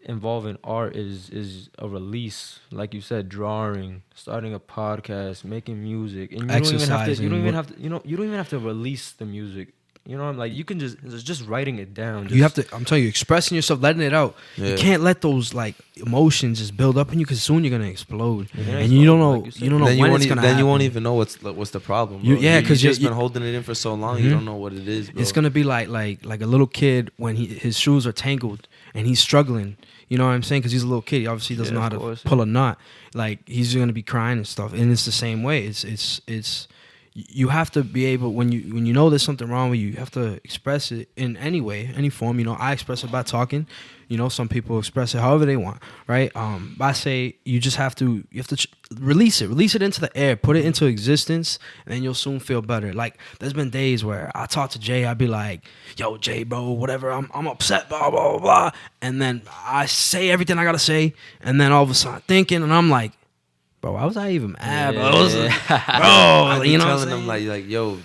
involving art is a release, like you said, drawing, starting a podcast, making music, and you don't even have to release the music. You know, I'm like, you can just writing it down. You have to. I'm telling you, expressing yourself, letting it out. Yeah. You can't let those like emotions just build up in you, because soon you're gonna explode, Yeah. and you don't know. Like you said. You don't know then when you it's won't, gonna. then happen. you won't even know what's the problem. Bro. Yeah, 'cause you've just you- been holding it in for so long. You don't know what it is, bro. It's gonna be like a little kid when his shoes are tangled and he's struggling. You know what I'm saying? Because he's a little kid. He obviously doesn't know how to pull a knot. Like he's gonna be crying and stuff. And it's the same way. It's you have to be able, when you know there's something wrong with you, you have to express it in any way, any form. You know, I express it by talking. You know, some people express it however they want, right? I say you have to release it into the air, put it into existence, and then you'll soon feel better. Like there's been days where I talk to Jay, I'd be like, "Yo, Jay, bro, whatever, I'm upset, blah blah blah blah," and then I say everything I gotta say, and then all of a sudden I'm thinking, and I'm like, bro, why was I even mad, bro? I be You know, telling them like, yo,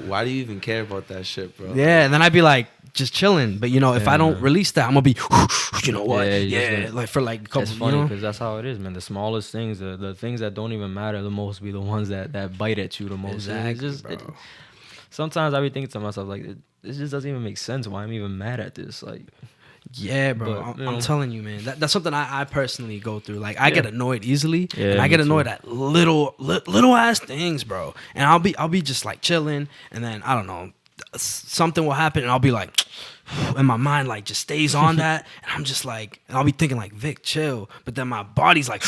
why do you even care about that shit, bro? yeah, and then I'd be like, just chilling. But you know, if I don't release that, I'm gonna be, you know what? Yeah, like for like a couple. It's funny you know? because that's how it is, man. The smallest things, the things that don't even matter the most, be the ones that bite at you the most. Exactly, bro. Sometimes I be thinking to myself like, this just doesn't even make sense. Why I'm even mad at this? Like, yeah, bro. But, I'm telling you, man. That's something I personally go through. Like I get annoyed easily, Yeah, and I get me annoyed too. at little ass things, bro. And I'll be just like chilling, and then I don't know, something will happen, and I'll be like, and my mind like just stays on that, and I'm just like, and I'll be thinking like, Vic, chill. But then my body's like,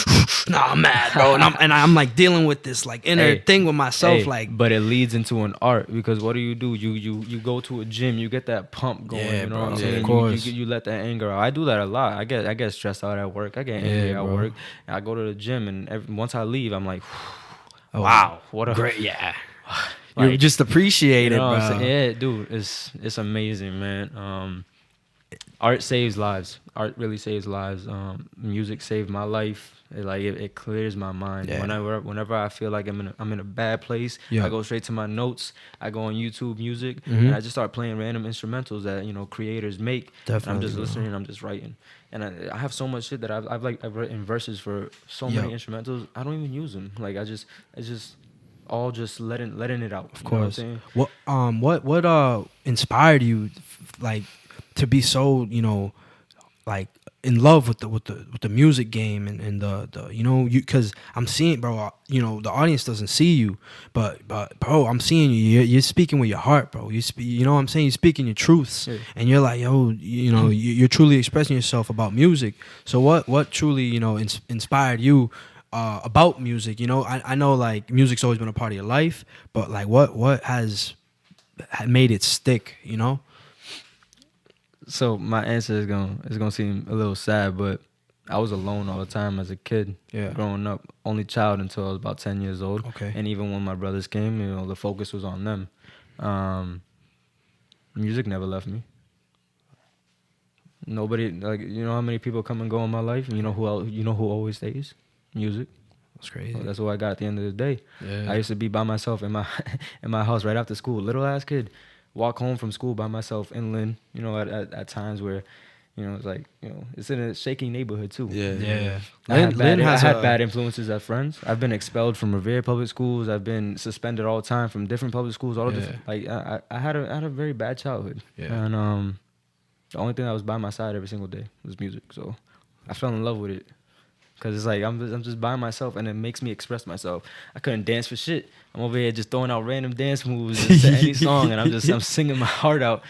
nah, I'm mad, bro. And I'm like dealing with this like inner thing with myself, like. But it leads into an art, because what do? You go to a gym, you get that pump going. Yeah, you know bro, what I'm of saying? course. You let that anger out. I do that a lot. I get stressed out at work. I get angry at bro. work. And I go to the gym, and once I leave, I'm like, Oh, wow, what a great, yeah. Like, You just appreciate you know it, what I'm bro. saying? Yeah, dude, it's amazing, man. Art saves lives. Art really saves lives. Music saved my life. It clears my mind. Yeah. Whenever I feel like I'm in a bad place, Yeah. I go straight to my notes. I go on YouTube Music, Mhm. and I just start playing random instrumentals that creators make. Definitely, And I'm just bro. listening. And I'm just writing. And I have so much shit that I've written verses for so many instrumentals. I don't even use them. Like it's just all just letting it out. Of You know course. what I'm saying? What inspired you, like, to be so, like in love with the music game and the because I'm seeing, bro, the audience doesn't see you, but bro, I'm seeing you. You're speaking with your heart, bro. You know what I'm saying? You're speaking your truths, and you're like, yo, you're truly expressing yourself about music. So what truly inspired you about music? I know like music's always been a part of your life, but like what has made it stick? So my answer is gonna seem a little sad, but I was alone all the time as a kid. Yeah. Growing up, only child until I was about 10 years old. Okay. And even when my brothers came, the focus was on them. Music never left me. Nobody, like, how many people come and go in my life? And who always stays? Music. That's crazy. That's what I got at the end of the day. Yeah. I used to be by myself in my house right after school. Little ass kid, walk home from school by myself inland. At times where, it's like, it's in a shaky neighborhood too. Yeah. I had bad influences as friends. I've been expelled from Revere public schools. I've been suspended all the time from different public schools. I had a very bad childhood. Yeah. And the only thing that was by my side every single day was music. So I fell in love with it. Cause it's like I'm just by myself, and it makes me express myself. I couldn't dance for shit. I'm over here just throwing out random dance moves to any song, and I'm singing my heart out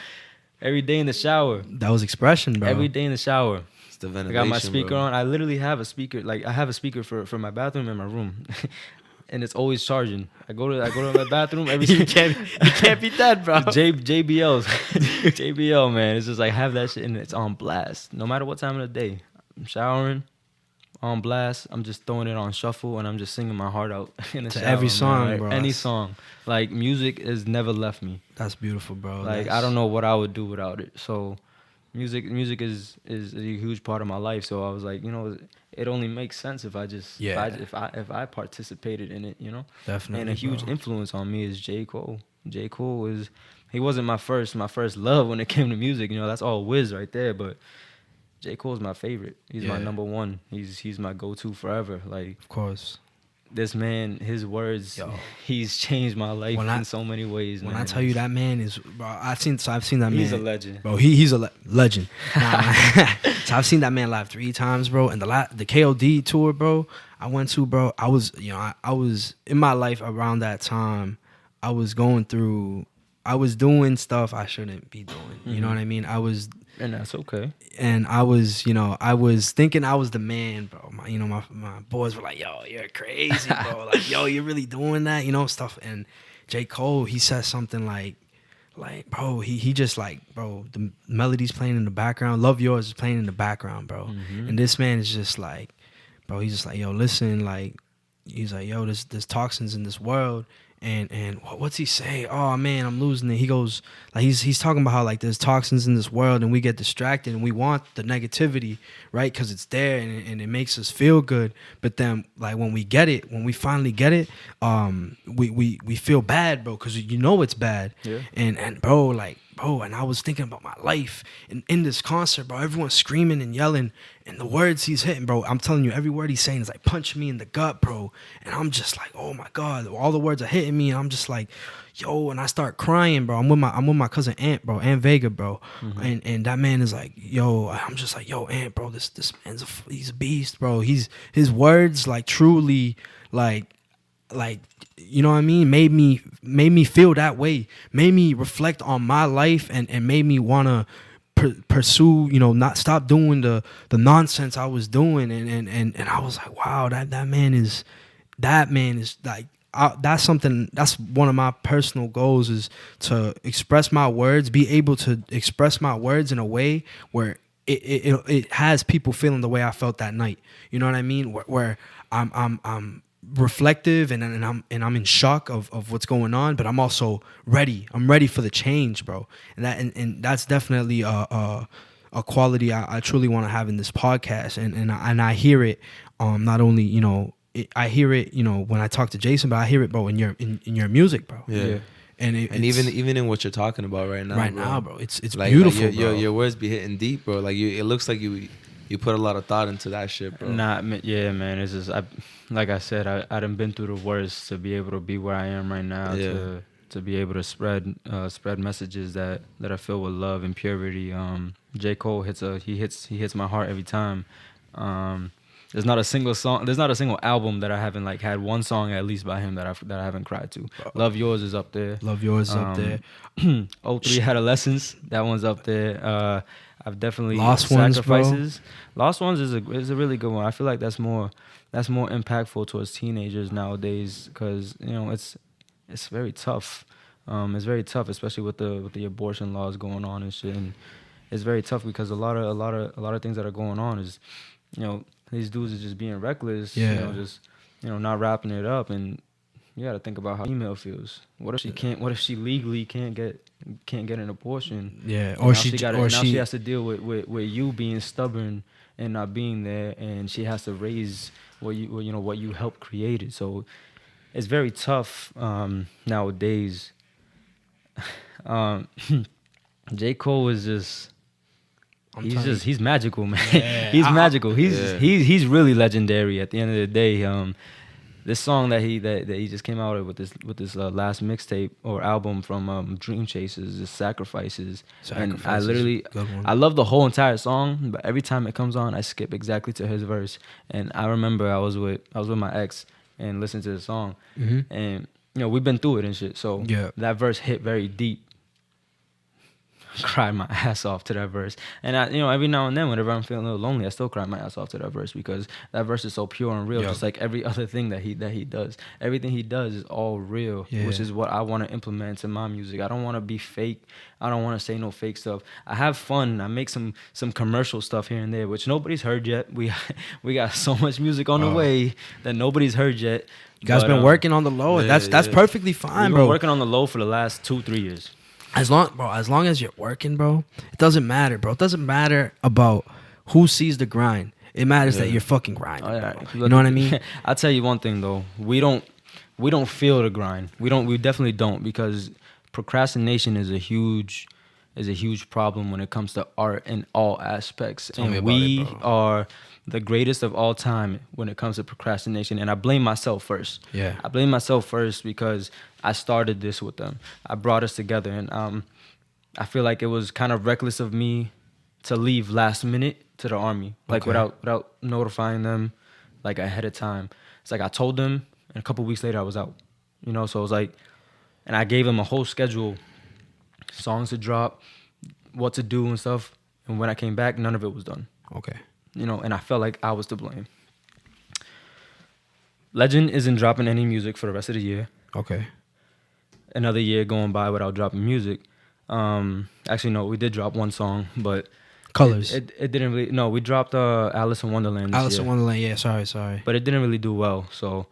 every day in the shower. That was expression, bro. Every day in the shower. It's the ventilation, I got my speaker bro. on. I literally have a speaker. Like, I have a speaker for my bathroom and my room, and it's always charging. I go to my bathroom every. you can't beat that, bro. JBL's JBL, man. It's just like, have that shit and it's on blast, no matter what time of the day. I'm showering. On blast, I'm just throwing it on shuffle and I'm just singing my heart out in the shower. Every song, man. bro. Any song. Like, music has never left me. That's beautiful, bro. Like, I don't know what I would do without it. So music is a huge part of my life. So I was like, it only makes sense if I just if I participated in it, Definitely. And a huge bro. influence on me is J. Cole. J. Cole he wasn't my first love when it came to music. That's all Wiz right there, but J. Cole's my favorite. He's my number one. He's my go-to forever. Like, Of course. This man, his words, he's changed my life in so many ways. When I tell you that man is, bro, I've seen that man. He's a legend, bro. He's a legend. So I've seen that man live 3 times, bro. And the KOD tour, bro, I went to, bro. I was, I was in my life around that time. I was doing stuff I shouldn't be doing. You know what I mean? And that's okay. And I was thinking I was the man, bro. My boys were like, yo, you're crazy, bro. Like, yo, you're really doing that, stuff. And J. Cole, he said something like, bro, he just like, bro, the melody's playing in the background. Love Yours is playing in the background, bro. Mm-hmm. And this man is just like, bro, he's just like, yo, listen, like, he's like, yo, there's toxins in this world. And what's he say? Oh man, I'm losing it. He goes, like, he's talking about how, like, there's toxins in this world and we get distracted and we want the negativity, right? Because it's there and it makes us feel good. But then, like, when we finally get it, we feel bad, bro, because it's bad. Yeah. And bro, and I was thinking about my life in this concert, bro. Everyone's screaming and yelling, and the words he's hitting, bro, I'm telling you, every word he's saying is like punching me in the gut, bro. And I'm just like, oh my God, all the words are hitting me, and I'm just like, yo, and I start crying, bro. I'm with my cousin Aunt, bro, Aunt Vega, bro. Mm-hmm. And that man is like, yo, I'm just like, yo, Aunt, bro, this man's he's a beast, bro. His words, like, truly, like, you know what I mean, made me feel that way, made me reflect on my life, and made me want to pursue, not stop doing the nonsense I was doing, and I was like, wow, that man is like, that's one of my personal goals, is to express my words, be able to express my words in a way where it has people feeling the way I felt that night. You know what I mean? Where I'm reflective and I'm in shock of what's going on, but I'm also ready. I'm ready for the change, bro. And that's definitely a quality I truly want to have in this podcast. And I hear it, not only I hear it when I talk to Jason, but I hear it, bro, in your music, bro. Yeah. And even in what you're talking about right now, bro, it's like, beautiful, like bro. Your words be hitting deep, bro. Like, it looks like you put a lot of thought into that shit, bro. Yeah, man. It's just, like I said, I done been through the worst to be able to be where I am right now. Yeah. To be able to spread messages that are filled with love and purity. J. Cole hits my heart every time. There's not a single album that I haven't, like, had one song at least by him that I haven't cried to. Love Yours is up there. Love Yours is up there. 03 Adolescence, that one's up there. I've definitely Lost Sacrifices. Ones, bro. Lost Ones is a really good one. I feel like that's more impactful towards teenagers nowadays, because it's very tough. It's very tough, especially with the abortion laws going on and shit. it's very tough because a lot of things that are going on is, you know, these dudes are just being reckless, you know, just, you know, not wrapping it up, and you got to think about how female feels. What if she legally can't get an abortion? Yeah, or she has to deal with you being stubborn and not being there, and she has to raise what you helped created. So it's very tough nowadays. J. Cole is just he's magical, man. Yeah, He's magical. He's really legendary at the end of the day. This song that he just came out with this last mixtape or album from Dream Chasers is Sacrifices. And I love the whole entire song, but every time it comes on, I skip exactly to his verse. And I remember I was with my ex and listened to the song, and you know, we've been through it and shit. So that verse hit very deep. Cry my ass off to that verse, and I, you know, every now and then, whenever I'm feeling a little lonely, I still cry my ass off to that verse because that verse is so pure and real. Just like every other thing that he does, everything he does is all real, which is what I want to implement into my music. I don't want to be fake. I don't want to say no fake stuff. I have fun. I make some commercial stuff here and there, which nobody's heard yet. We got so much music on the way that nobody's heard yet. You guys been working on the low, and that's perfectly fine, We've bro. been working on the low for the last 2-3 years. As long as you're working, bro, it doesn't matter, bro. It doesn't matter about who sees the grind. It matters that you're fucking grinding, bro. You know what I mean? I'll tell you one thing though. We don't feel the grind. We definitely don't, because procrastination is a huge problem when it comes to art in all aspects. And we are the greatest of all time when it comes to procrastination. And I blame myself first. Yeah. I blame myself first because I started this with them. I brought us together, and I feel like it was kind of reckless of me to leave last minute to the army, like without notifying them like ahead of time. It's like I told them, and a couple weeks later I was out. You know, so it was like, and I gave them a whole schedule, songs to drop, what to do and stuff. And when I came back, none of it was done. Okay. You know, and I felt like I was to blame. Legend isn't dropping any music for the rest of the year. Okay. Another year going by without dropping music. Actually, no, we did drop one song, but Colors. It didn't really. No, we dropped Alice in Wonderland. Alice in Wonderland. Yeah, sorry. But it didn't really do well. So,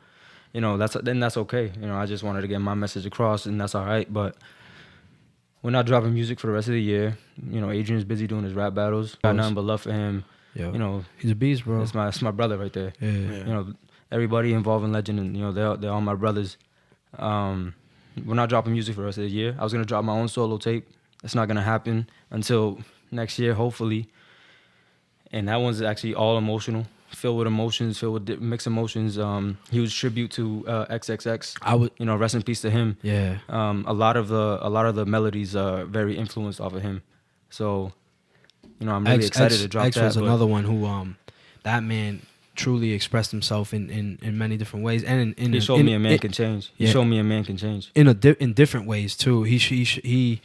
you know, that's okay. You know, I just wanted to get my message across, and that's all right. But we're not dropping music for the rest of the year. You know, Adrian's busy doing his rap battles. Got nothing but love for him. Yo, you know, he's a beast, bro. It's my brother right there. Yeah. You know, everybody involved in Legend, and you know, they're all my brothers. We're not dropping music for the rest of the year. I was gonna drop my own solo tape. It's not gonna happen until next year, hopefully. And that one's actually all emotional, filled with emotions, filled with mixed emotions. Huge tribute to XXX. You know, rest in peace to him. Yeah. A lot of the melodies are very influenced off of him. So, you know, I'm really excited to drop X that. was another one who, that man truly expressed himself in many different ways, and he showed me a man can change. He showed me a man can change in different ways too. He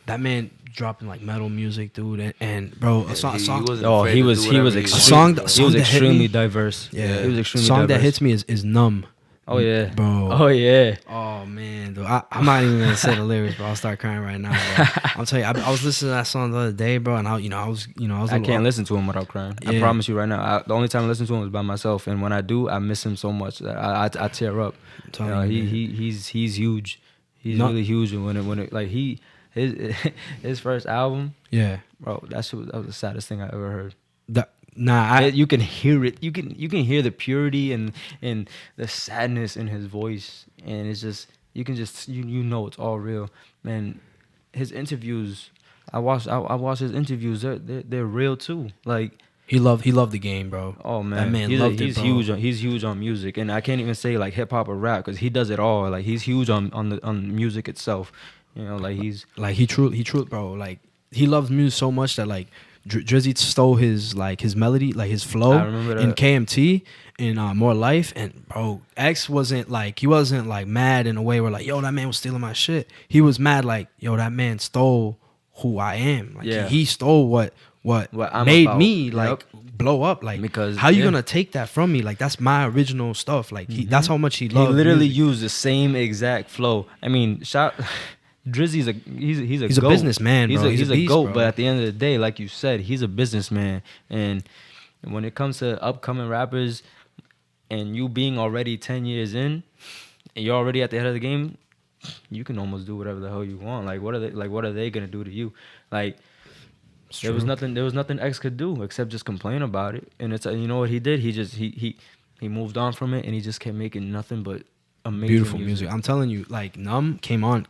that man dropping like metal music, dude, and bro, a song. He was extremely diverse. Yeah, he was extremely diverse. A song that hits me is "Numb." Oh yeah, bro. Oh yeah. Oh man, dude. I'm not even gonna say the lyrics, bro. I'll start crying right now, bro. I'll tell you, I was listening to that song the other day, bro, and I can't listen to him without crying. Yeah. I promise you right now. The only time I listen to him is by myself, and when I do, I miss him so much that I tear up. He's huge. He's really huge, and when it like his first album, yeah, bro, that was the saddest thing I ever heard. You can hear it. You can hear the purity and the sadness in his voice, and it's just you know it's all real. Man, his interviews, I watched his interviews. They're real too. Like he loved the game, bro. Oh man, that man loved it, bro. He's huge on music, and I can't even say like hip hop or rap because he does it all. Like he's huge on music itself. You know, like he truly, bro. Like he loves music so much that like. Drizzy stole his melody, like his flow in KMT in More Life, and bro, X wasn't mad in a way where like, yo, that man was stealing my shit. He was mad like, yo, that man stole who I am. Like he stole what made me like blow up. Like, because how you gonna take that from me? Like that's my original stuff. Like that's how much he loved. He literally used the same exact flow. I mean, Drizzy's he's a He's a goat. businessman, bro. He's a beast, goat, bro. but at the end of the day, like you said, he's a businessman. And when it comes to upcoming rappers, and you being already 10 years in, and you're already at the head of the game, you can almost do whatever the hell you want. Like what are they gonna do to you? Like there was nothing X could do except just complain about it. And it's you know what he did? He moved on from it, and he just kept making nothing but amazing beautiful music. I'm telling you, like Numb came on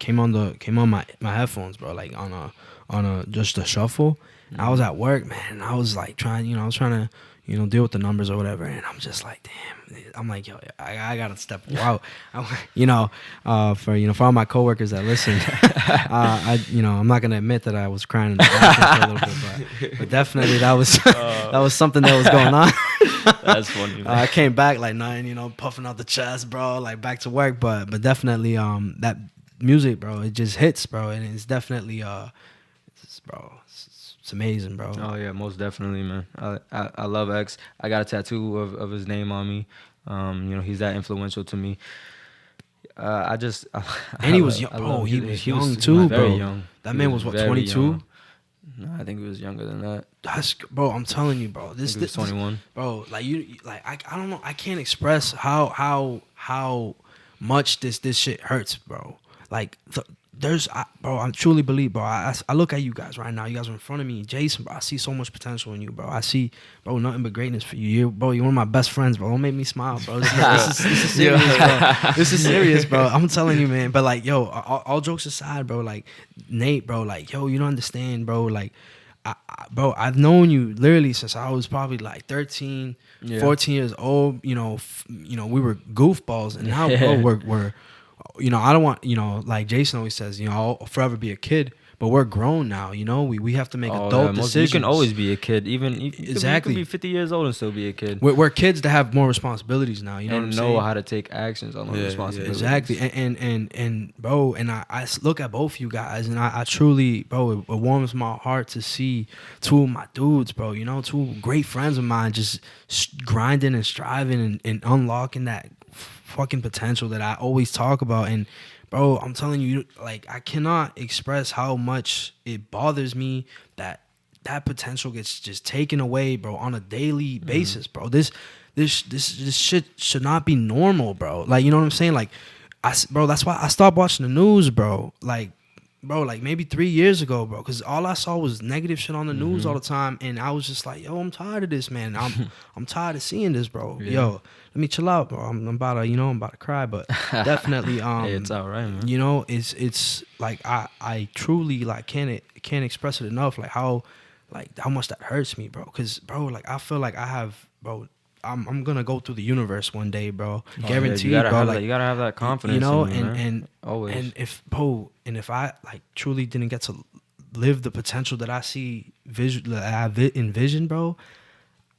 my headphones, bro. Like on a just a shuffle. And I was at work, man. And I was like trying to deal with the numbers or whatever. And I'm just like, damn. I'm like, yo, I gotta step out. For all my coworkers that listen, I'm not gonna admit that I was crying in the bathroom for a little bit, but definitely that was something that was going on. That's funny, man. I came back like puffing out the chest, bro, like back to work. But definitely that music, bro, it just hits, bro, and it's definitely it's amazing, bro. Oh yeah, most definitely, man. I love X. I got a tattoo of his name on me. He's that influential to me. He was young, bro. He was young too, bro. Very young. That man was what, 22? No, I think he was younger than that. Bro, I'm telling you, bro. This was 21. Bro, like I don't know. I can't express how much this shit hurts, bro. Like bro, I truly believe, bro. I look at you guys right now. You guys are in front of me, Jason, bro. I see so much potential in you, bro. I see, bro, nothing but greatness for you. You're one of my best friends, bro. Don't make me smile, bro. This is serious, bro. This is serious, bro. I'm telling you, man. But like, yo, all jokes aside, bro. Like Nate, bro. Like, yo, you don't understand, bro. Like, I've known you literally since I was probably like 13, 14 years old. We were goofballs, and now, bro, we're I don't want, like Jason always says, I'll forever be a kid, but we're grown now, we have to make adult decisions. You can always be a kid, exactly. You can be 50 years old and still be a kid. We're kids that have more responsibilities now, and what I'm know saying? how to take actions on those responsibilities. Exactly, and bro, and I look at both you guys, and I truly, bro, it warms my heart to see two of my dudes, bro, two great friends of mine just grinding and striving and unlocking that fucking potential that I always talk about. And bro, I'm telling you, like, I cannot express how much it bothers me that potential gets just taken away, bro, on a daily basis, bro. This shit should not be normal, bro. Like, you know what I'm saying? Like, bro, that's why I stopped watching the news, bro. Like, bro, like maybe 3 years ago, bro, because all I saw was negative shit on the news all the time, and I was just like, yo, I'm tired of this, man. I'm tired of seeing this, bro. Yeah. Yo, let me chill out, bro. I'm about to cry, but definitely, hey, it's all right, man. It's like I truly like can't express it enough, like how much that hurts me, bro. Because, bro, like I feel like I have, bro. I'm gonna go through the universe one day, bro. Guaranteed, you bro. You gotta have that confidence, and always. And if I like truly didn't get to live the potential that I see, envisioned, bro.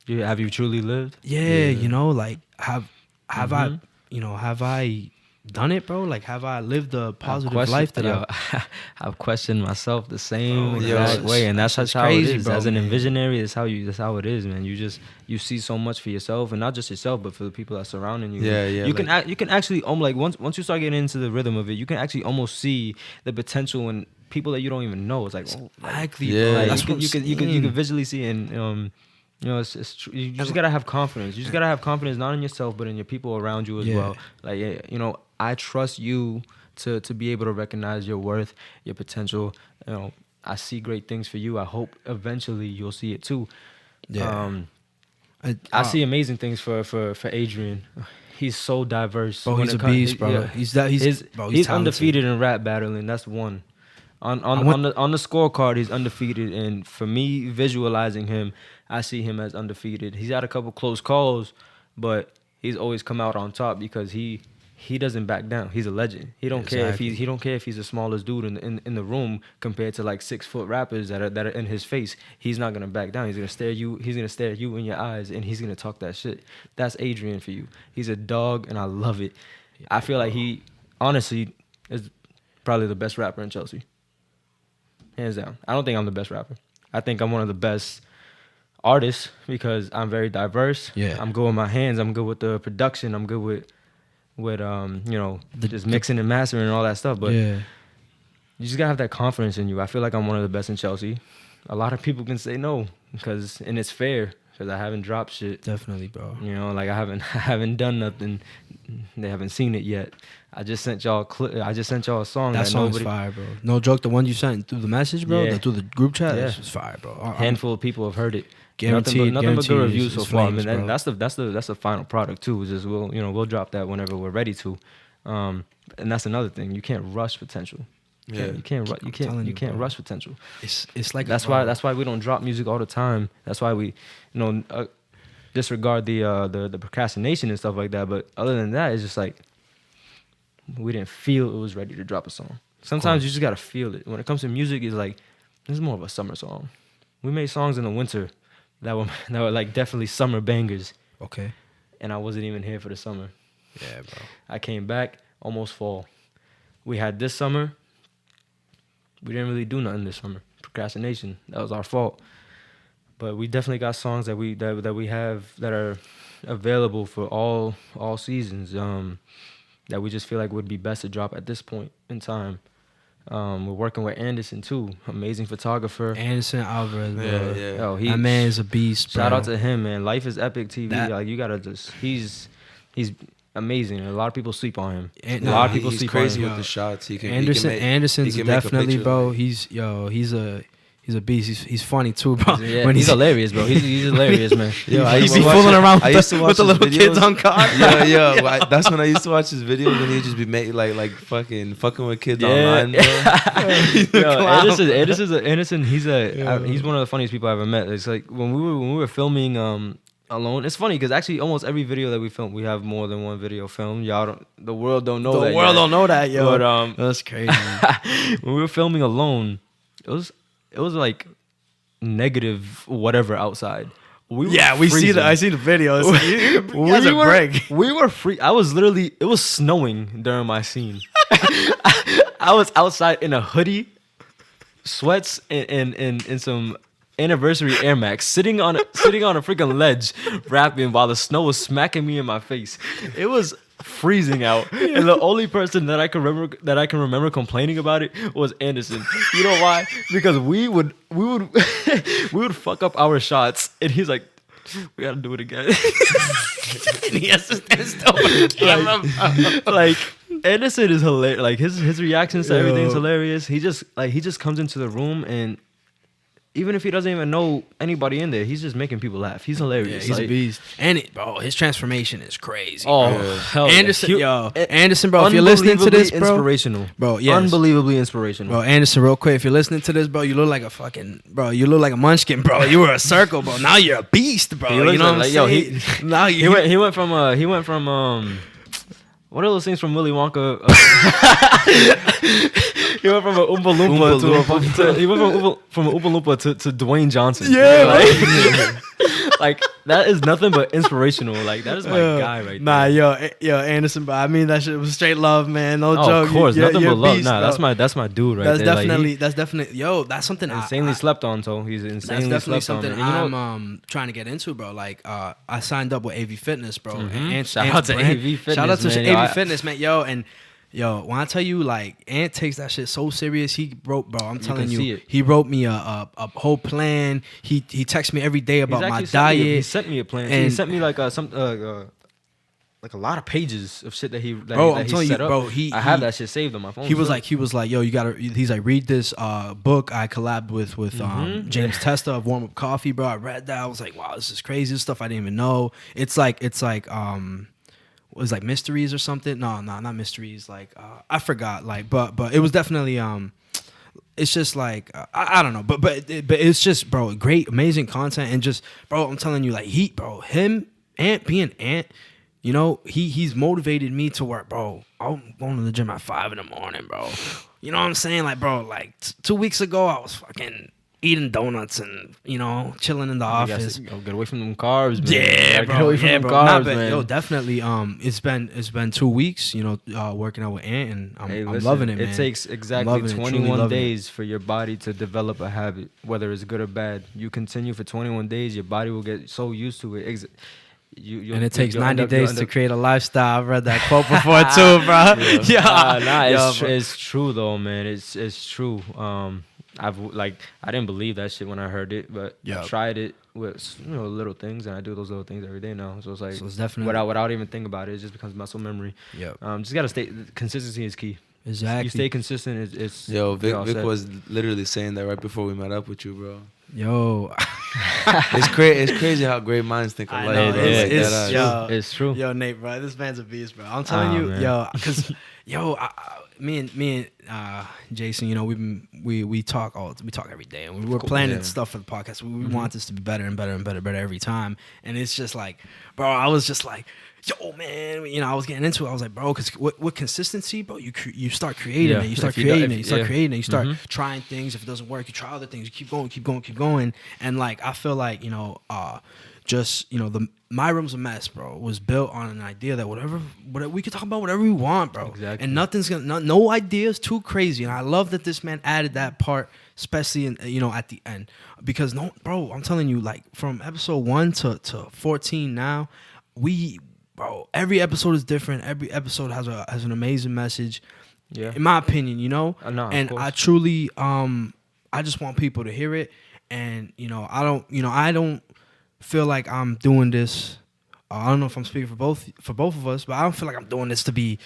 Have you truly lived? Yeah. Like have I done it, bro? Like, have I lived the positive life that I've questioned myself the same exact way, and that's how crazy, it is. bro, As an visionary, that's how it is, man. You see so much for yourself, and not just yourself, but for the people that surrounding you. You can actually like once you start getting into the rhythm of it, you can actually almost see the potential in people that you don't even know. It's like, exactly, bro. Like, that's you can visually see, and it's true. You just gotta have confidence. You just gotta have confidence, not in yourself, but in your people around you as well. Like, I trust you to be able to recognize your worth, your potential. I see great things for you. I hope eventually you'll see it too. Yeah. I see amazing things for Adrian. He's so diverse. Bro, he's a beast, bro. Yeah. He's undefeated in rap battling. That's one. On the scorecard, he's undefeated, and for me, visualizing him, I see him as undefeated. He's had a couple close calls, but he's always come out on top because he doesn't back down. He's a legend. He don't care if he's the smallest dude in the room compared to like 6 foot rappers that are in his face. He's not gonna back down. He's gonna stare you in your eyes, and he's gonna talk that shit. That's Adrian for you. He's a dog, and I love it. I feel like he honestly is probably the best rapper in Chelsea. Hands down. I don't think I'm the best rapper. I think I'm one of the best artists because I'm very diverse. Yeah. I'm good with my hands. I'm good with the production. I'm good with just mixing and mastering and all that stuff. But you just gotta have that confidence in you. I feel like I'm one of the best in Chelsea. A lot of people can say no, and it's fair because I haven't dropped shit. Definitely, bro. You know, like I haven't done nothing. They haven't seen it yet. I just sent y'all a song. That song's fire, bro. No joke. The one you sent through the message, bro, Yeah. Through the group chat, Yeah. it's fire, bro. Handful of people have heard it. Guaranteed, nothing but good reviews so it's far. flames, I mean, bro. that's the final product too. It's just we'll drop that whenever we're ready to. And that's another thing. You can't rush potential. Yeah. You can't telling you, bro. rush potential. It's like That's why we don't drop music all the time. That's why we disregard the procrastination and stuff like that. But other than that, it's just like we didn't feel it was ready to drop a song. Sometimes you just gotta feel it. When it comes to music, it's like this is more of a summer song. We made songs in the winter that were like definitely summer bangers, Okay. and I wasn't even here for the summer. Yeah, bro. I came back almost fall. We had this summer. We didn't really do nothing this summer. Procrastination. That was our fault. But we definitely got songs that we have that are available for all seasons. That we just feel like would be best to drop at this point in time. We're working with Anderson too, amazing photographer. Anderson Alvarez, bro. Yeah. Oh, That man's a beast, bro. Shout out to him, man. Life is Epic TV. That- Like you gotta he's amazing. A lot of people sleep on him. And- A lot of people he's sleep crazy on with him. the shots. Anderson's he can make a definitely, picture, bro. like- He's a beast. He's funny too, bro. Yeah, he's hilarious, bro. He's hilarious, man. Yo, I He used be to watch fooling it. around I with used to the, watch with the his little kids videos. on card. Yeah. That's when I used to watch his videos and he'd just be like fucking with kids online, bro. Anderson, he's one of the funniest people I ever met. It's like when we were filming alone. It's funny because actually almost every video that we film, we have more than one video filmed. The world don't know that. The world yet. don't know that, yo. But That's crazy. when we were filming alone, it was like negative whatever outside. We see freezing. I see the video. It's like, you guys are break. We were free. It was snowing during my scene. I was outside in a hoodie, sweats, and some anniversary Air Max, sitting on a freaking ledge, rapping while the snow was smacking me in my face. It was freezing out, and the only person that I can remember complaining about it was Anderson. You know why? Because we would fuck up our shots, and he's like, "We gotta do it again." And he has to stand still with the camera. Like Anderson is hilarious. Like his reactions to everything's hilarious. He just comes into the room, and even if he doesn't even know anybody in there, he's just making people laugh. He's hilarious. He's a Like, beast. And bro, his transformation is crazy. Oh, bro. hell Anderson, yeah. Anderson, bro, if you're listening to this, bro, inspirational, bro, yes. unbelievably inspirational. Bro, Anderson, real quick, if you're listening to this, bro, you look like a fucking, bro, you look like a munchkin, bro. You were a circle, bro. Now you're a beast, bro. He You looks know what I'm like- yo, saying? Now he went from what are those things from Willy Wonka? He went from an Oompa Loompa he went from an Oompa Loompa to Dwayne Johnson. Yeah, like that is nothing but inspirational. Like that is my guy right Nah, there. yo, Anderson, bro. I mean, that shit was straight love, man. No Oh, joke. of course, You're nothing but a love. beast, Nah, bro. that's my dude right That's there. Like, definitely, yo, that's something insanely I slept on. So he's That's insanely definitely slept on. something And you know, I'm trying to get into, bro. Like, I signed up with AV Fitness, bro. Shout out to AV Fitness, Shout out to man. AV Fitness, man. Yo, when I tell you, like, Ant takes that shit so serious. He wrote, bro. I'm telling can see you, it. he wrote me a whole plan. He texts me every day about my He's actually diet. he sent me a plan. He and- sent me like some like a lot of pages of shit that he Bro, I'm he telling set you, up. bro, I have that shit saved on my phone. He was still. like, yo, you gotta. He's like, read this book I collabed with James Testa of Warm Up Coffee, bro. I read that. I was like, wow, this is crazy. This stuff I didn't even know. It's like it was like mysteries or something. No, not mysteries. Like I forgot. Like, but it was definitely it's just like I don't know, but it's just, bro, great, amazing content, and just, bro, I'm telling you, like, him, Ant, being Ant, you know, he's motivated me to work, bro. I'm going to the gym at 5 a.m, bro. You know what I'm saying? Like, bro, like 2 weeks ago, I was fucking eating donuts and, you know, chilling in the office. Get away from them carbs, man. Yeah, Like, bro. Get away from them Nah, carbs, but, man. yo, definitely. It's been 2 weeks, you know, working out with Ant, and I'm Listen, loving it, man. It takes I'm exactly loving it, truly 21 loving it. days for your body to develop a habit, whether it's good or bad. You continue for 21 days, your body will get so used to it. you And it takes you'll 90 end up- you'll days end to up- create a lifestyle. I've read that quote before too, bro. It's true though, man. It's true. I didn't believe that shit when I heard it, but I tried it with little things, and I do those little things every day now. So it's like So it's definitely without even thinking about it, it just becomes muscle memory. Just gotta stay. Consistency is key. exactly. You stay consistent. It's Yo, you're all Vic set. was literally saying that right before we met up with you, bro. Yo, It's crazy how great minds think I alike. know, bro. it's- Like, it's- that, yo, It's true. yo, Nate, bro, this man's a beast, bro. I'm telling you, man. yo, because me and Jason, we talk every day, and we're planning stuff for the podcast. We want this to be better and better and better every time, and it's just like, bro, I was just like, yo, man, I was getting into it. I was like, bro, because with consistency, bro, you start creating it, you start creating it, you start creating it, you start trying things. If it doesn't work, you try other things. You keep going, and like I feel like my room's a mess, bro. Was built on an idea that whatever we can talk about whatever we want, bro. Exactly. And nothing's no ideas too crazy. And I love that this man added that part, especially in at the end, because bro, I'm telling you, like from episode 1 to 14 now, bro, every episode is different. Every episode has an amazing message. Yeah. In my opinion, No, of and course. I truly I just want people to hear it, and I don't feel like I'm doing this. I don't know if I'm speaking for both of us, but I don't feel like I'm doing this to be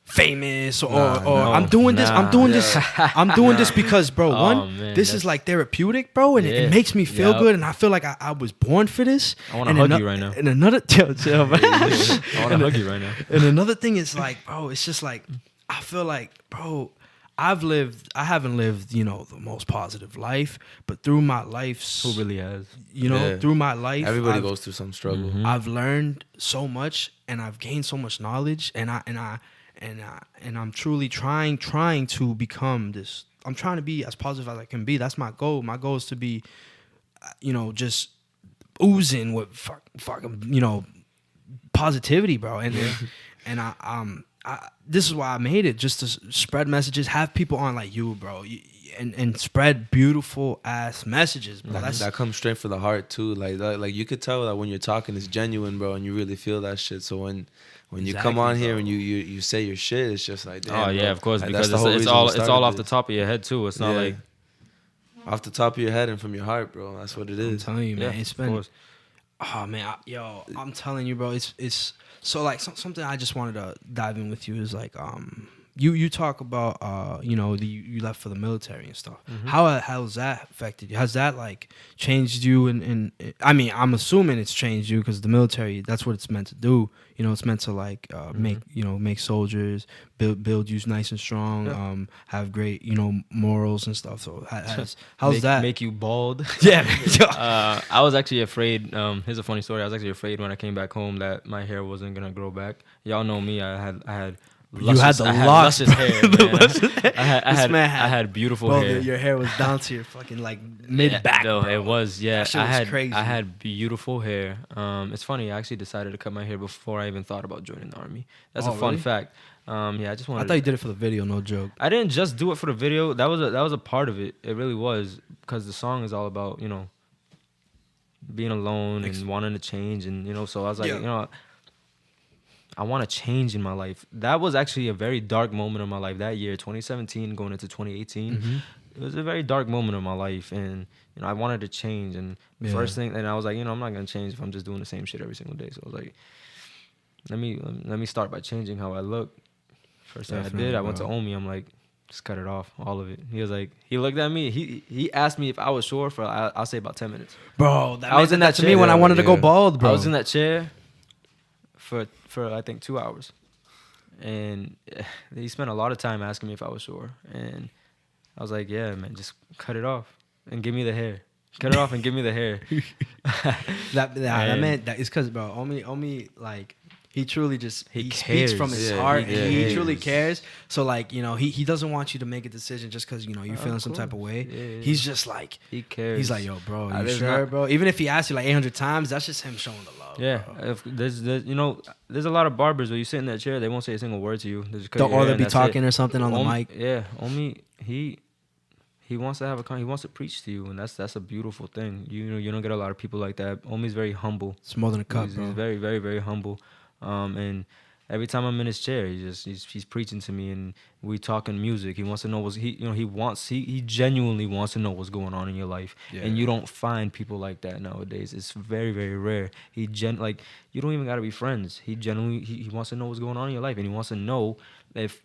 famous or I'm doing this. I'm doing this. I'm doing this because, bro, Man, this is like therapeutic, bro, and it makes me feel good, and I feel like I was born for this. I want to hug you right now. And another, chill, man. I want to hug you right now. And another thing is like, bro, it's just like I feel like, bro, I haven't lived, the most positive life, but through my life's, Who really has? through my life, Everybody goes through some struggle. I've learned so much, and I've gained so much knowledge, and I'm truly trying to become this. I'm trying to be as positive as I can be. That's my goal. My goal is to be, just oozing with fucking, positivity, bro. And this is why I made it, just to spread messages, have people on like you, bro, and spread beautiful ass messages, bro. That comes straight from the heart too. Like you could tell that when you're talking, it's genuine, bro, and you really feel that shit. So when you come on here and you say your shit, it's just like, damn, Oh yeah, bro. of course, Like, because that's the whole it's reason we all started off the this. top of your head too. It's not like off the top of your head and from your heart, bro. That's what it I'm is. telling you, man, yeah, it's of been. course. Oh man, I'm telling you, bro. It's so like something I just wanted to dive in with you is like you talk about you left for the military and stuff. How has that affected you? Has that like changed you? And I mean, I'm assuming it's changed you because the military, that's what it's meant to do. It's meant to like make soldiers, build you nice and strong, have great morals and stuff. So how's that make you bald? Yeah. I was actually afraid. Here's a funny story. I was actually afraid when I came back home that my hair wasn't gonna grow back. Y'all know me. I had luscious, I had locks, luscious hair. Man. I had beautiful bro, hair. your hair was down to your fucking like mid back. No, bro. it was. Yeah, That shit was crazy. I had beautiful hair. It's funny. I actually decided to cut my hair before I even thought about joining the army. That's a fun really? fact. I just wanted. I thought you did it for the video, no joke. I didn't just do it for the video. That was a part of it. It really was, because the song is all about being alone and wanting to change, and So I was like, I want to change in my life. That was actually a very dark moment of my life that year, 2017, going into 2018. It was a very dark moment of my life, and I wanted to change. And the first thing, and I was like, I'm not gonna change if I'm just doing the same shit every single day. So I was like, let me start by changing how I look. First thing I did, I went to Omi. I'm like, just cut it off, all of it. He was like, he looked at me. He asked me if I was sure for I'll say about 10 minutes. Bro, I was in that to me chair. when I wanted to go bald, bro. I was in that chair for I think 2 hours, and he spent a lot of time asking me if I was sure, and I was like, yeah, man, just cut it off and give me the hair. Cut it off and give me the hair. that meant that it's because, bro, Omi like. He truly he speaks from his heart. He truly cares. So like, he doesn't want you to make a decision just because, you're feeling some type of way. Yeah. He's just like, he cares. He's like, yo, bro, you there's sure, bro? Even if he asks you like 800 times, that's just him showing the love. Yeah. Bro. If there's a lot of barbers where you sit in that chair, they won't say a single word to you. Or they'll be talking or something on the mic. Yeah. He he wants to he wants to preach to you, and that's a beautiful thing. You don't get a lot of people like that. Omi's very humble. It's more than a cup, He's bro. very, very, very humble. And every time I'm in his chair, he's preaching to me, and we talking music. He wants to know he genuinely wants to know what's going on in your life. Yeah. And you don't find people like that nowadays. It's very, very rare. You don't even gotta be friends. He genuinely he wants to know what's going on in your life, and he wants to know if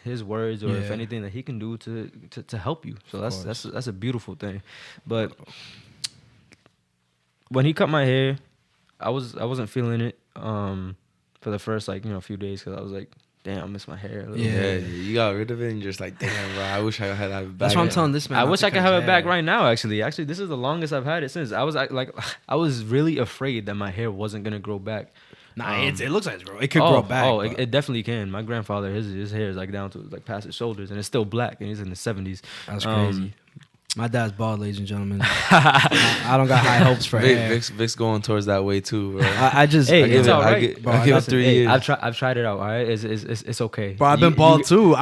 his words or if anything that he can do to help you. So that's a beautiful thing. But when he cut my hair, I wasn't feeling it for the first few days, because I was like, damn, I miss my hair a little bit. You got rid of it and you're just like, damn, bro, I wish I had it back. That's what I'm telling this man. I wish I could have it back right now. Actually, this is the longest I've had it since. I was really afraid that my hair wasn't gonna grow back. Nah, it looks like it's grow. It could grow back. Oh, it definitely can. My grandfather, his hair is like down to like past his shoulders, and it's still black, and he's in his 70s. That's crazy. My dad's bald, ladies and gentlemen. I don't got high hopes for hair. Vic's going towards that way too, bro. I just it's all right. I give it 3 years. I've tried it out. All right, it's okay. Bro, I've been bald too.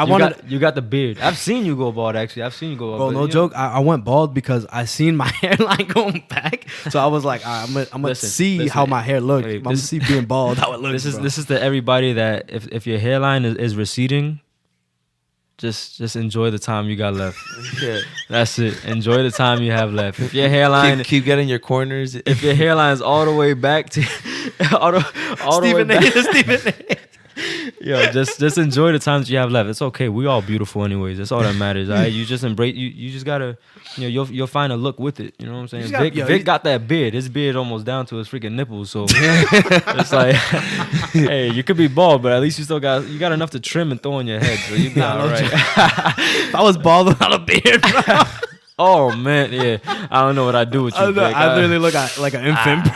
You got the beard. I've seen you go bald. Actually, I've seen you go bald. Bro, no joke. I went bald because I seen my hairline going back. So I was like, I'm gonna see how my hair looks. I'm gonna see being bald how it looks. This is to everybody that if your hairline is receding, just enjoy the time you got left. Yeah, that's it. Enjoy the time you have left. If your hairline keep getting your corners. If your hairline is all the way back to all the way back. Stephen A. Yo, just enjoy the times you have left. It's okay. We all beautiful anyways. That's all that matters. All right, you just embrace. You just gotta. You'll find a look with it. You know what I'm saying? Vic got that beard. His beard almost down to his freaking nipples. So it's like, hey, you could be bald, but at least you got enough to trim and throw on your head. So you be all right. If I was bald without a beard, bro. Oh man, yeah. I don't know what I'd do with you. I literally look like an infant.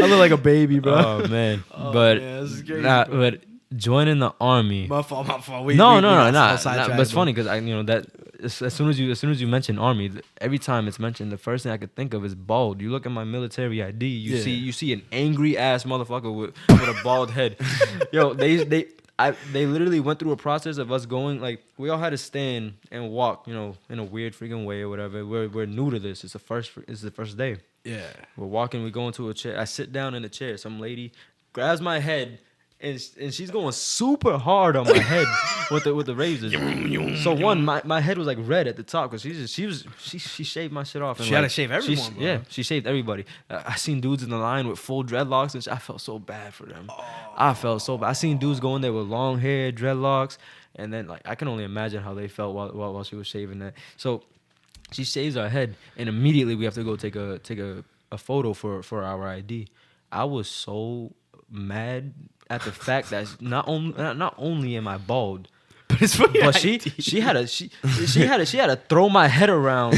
I look like a baby, bro. Oh man, but joining the army. My fault. No. But it's funny because that as soon as you mention army, every time it's mentioned, the first thing I could think of is bald. You look at my military ID, you see an angry ass motherfucker with a bald head. Yo, they literally went through a process of us going, like, we all had to stand and walk, in a weird freaking way or whatever. We're new to this. It's the first day. Yeah. We're walking. We go into a chair. I sit down in the chair. Some lady grabs my head. And she's going super hard on my head with the razors. So my head was like red at the top because she shaved my shit off. And she had to shave everyone. Bro. Yeah, she shaved everybody. I seen dudes in the line with full dreadlocks, and I felt so bad for them. I felt so bad. I seen dudes going there with long hair, dreadlocks, and then I can only imagine how they felt while she was shaving that. So she shaves our head, and immediately we have to go take a photo for our ID. I was so mad at the fact that not only am I bald, but she had to throw my head around,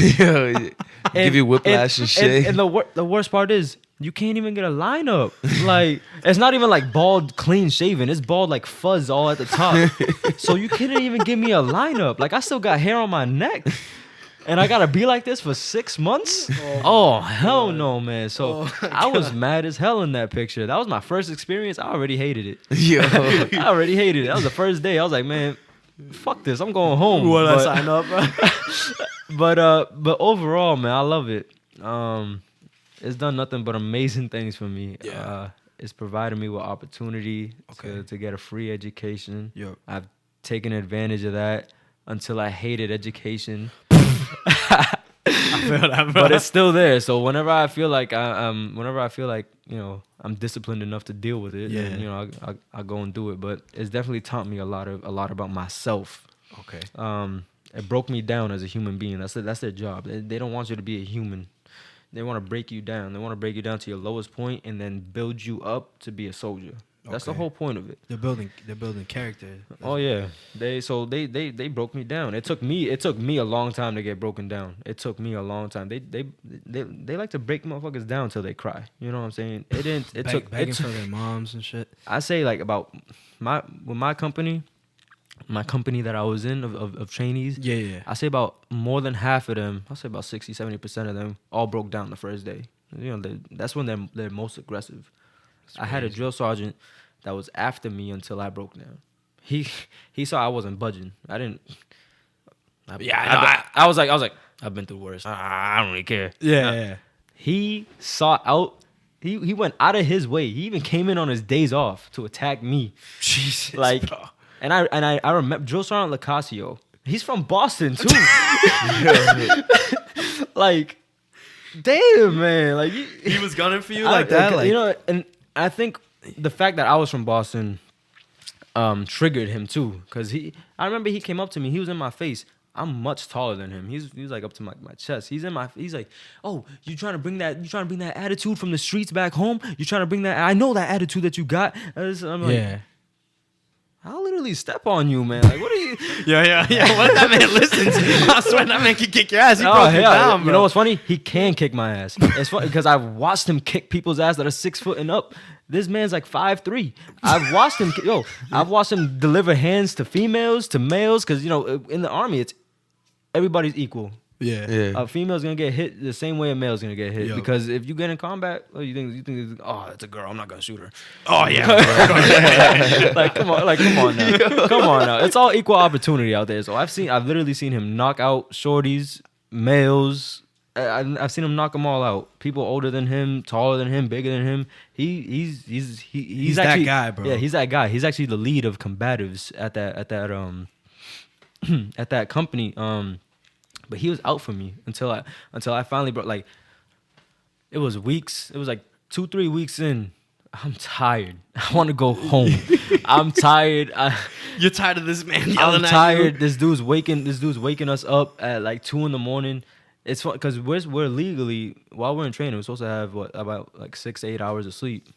give you whiplash and shit. And the worst part is you can't even get a lineup. Like, it's not even like bald clean shaven. It's bald like fuzz all at the top. So you couldn't even give me a lineup. Like, I still got hair on my neck. And I gotta be like this for 6 months? Oh hell no, man. So I was mad as hell in that picture. That was my first experience. I already hated it. Yo. I already hated it. That was the first day. I was like, man, fuck this. I'm going home. I sign up, bro? But overall, man, I love it. It's done nothing but amazing things for me. Yeah. It's provided me with opportunity to get a free education. Yep. I've taken advantage of that until I hated education. I feel that, bro. But it's still there. So whenever I feel like I'm disciplined enough to deal with it, then, I go and do it. But it's definitely taught me a lot about myself. Okay. It broke me down as a human being. That's their job. They don't want you to be a human. They want to break you down. They want to break you down to your lowest point and then build you up to be a soldier. That's the whole point of it. They're building character. Oh yeah. They broke me down. It took me a long time to get broken down. It took me a long time. They like to break motherfuckers down till they cry. You know what I'm saying? It took begging for their moms and shit. I say like about my company that I was in of trainees. Yeah. I say about more than half of them, I'll say about 60-70% of them all broke down the first day. That's when they're most aggressive. I had a drill sergeant that was after me until I broke down. He saw I wasn't budging. I I was like, I've been through worse. I don't really care. Yeah. He sought out. He went out of his way. He even came in on his days off to attack me. Jesus, Like, bro. and I remember Joe Serrano Lacasio. He's from Boston too. Like, damn, man. Like He was gunning for you like that. Like, you know, and I think the fact that I was from Boston triggered him too, because I remember he came up to me. He was in my face. I'm much taller than him. He was like up to my chest. He's like, oh, you trying to bring that attitude from the streets back home? You trying to bring that? I know that attitude that you got. I'm like, yeah. I'll literally step on you, man. Like, what are you? Yeah. What that man listens to? I swear that man can kick your ass. He Oh, broke you down, bro. You know what's funny? He can kick my ass. It's funny because I've watched him kick people's ass that are 6 foot and up. This man's like 5'3". I've watched him. I've watched him deliver hands to females, to males, because in the army it's everybody's equal. Yeah. A female's gonna get hit the same way a male's gonna get hit. Yo. Because if you get in combat, you think, oh, that's a girl, I'm not gonna shoot her. Oh yeah. Like come on now. Come on now. It's all equal opportunity out there. So I've literally seen him knock out shorties, males. I've seen him knock them all out. People older than him, taller than him, bigger than him. He's that actually, guy, bro. Yeah, he's that guy. He's actually the lead of combatives at that at that company. But he was out for me until I finally brought, like, it was weeks. It was like 2-3 weeks in. I'm tired. I want to go home. I'm tired. You're tired of this man yelling I'm at tired. you? This dude's waking us up at like 2 a.m. It's fun because we're legally, while we're in training, we're supposed to have about like 6 to 8 hours of sleep.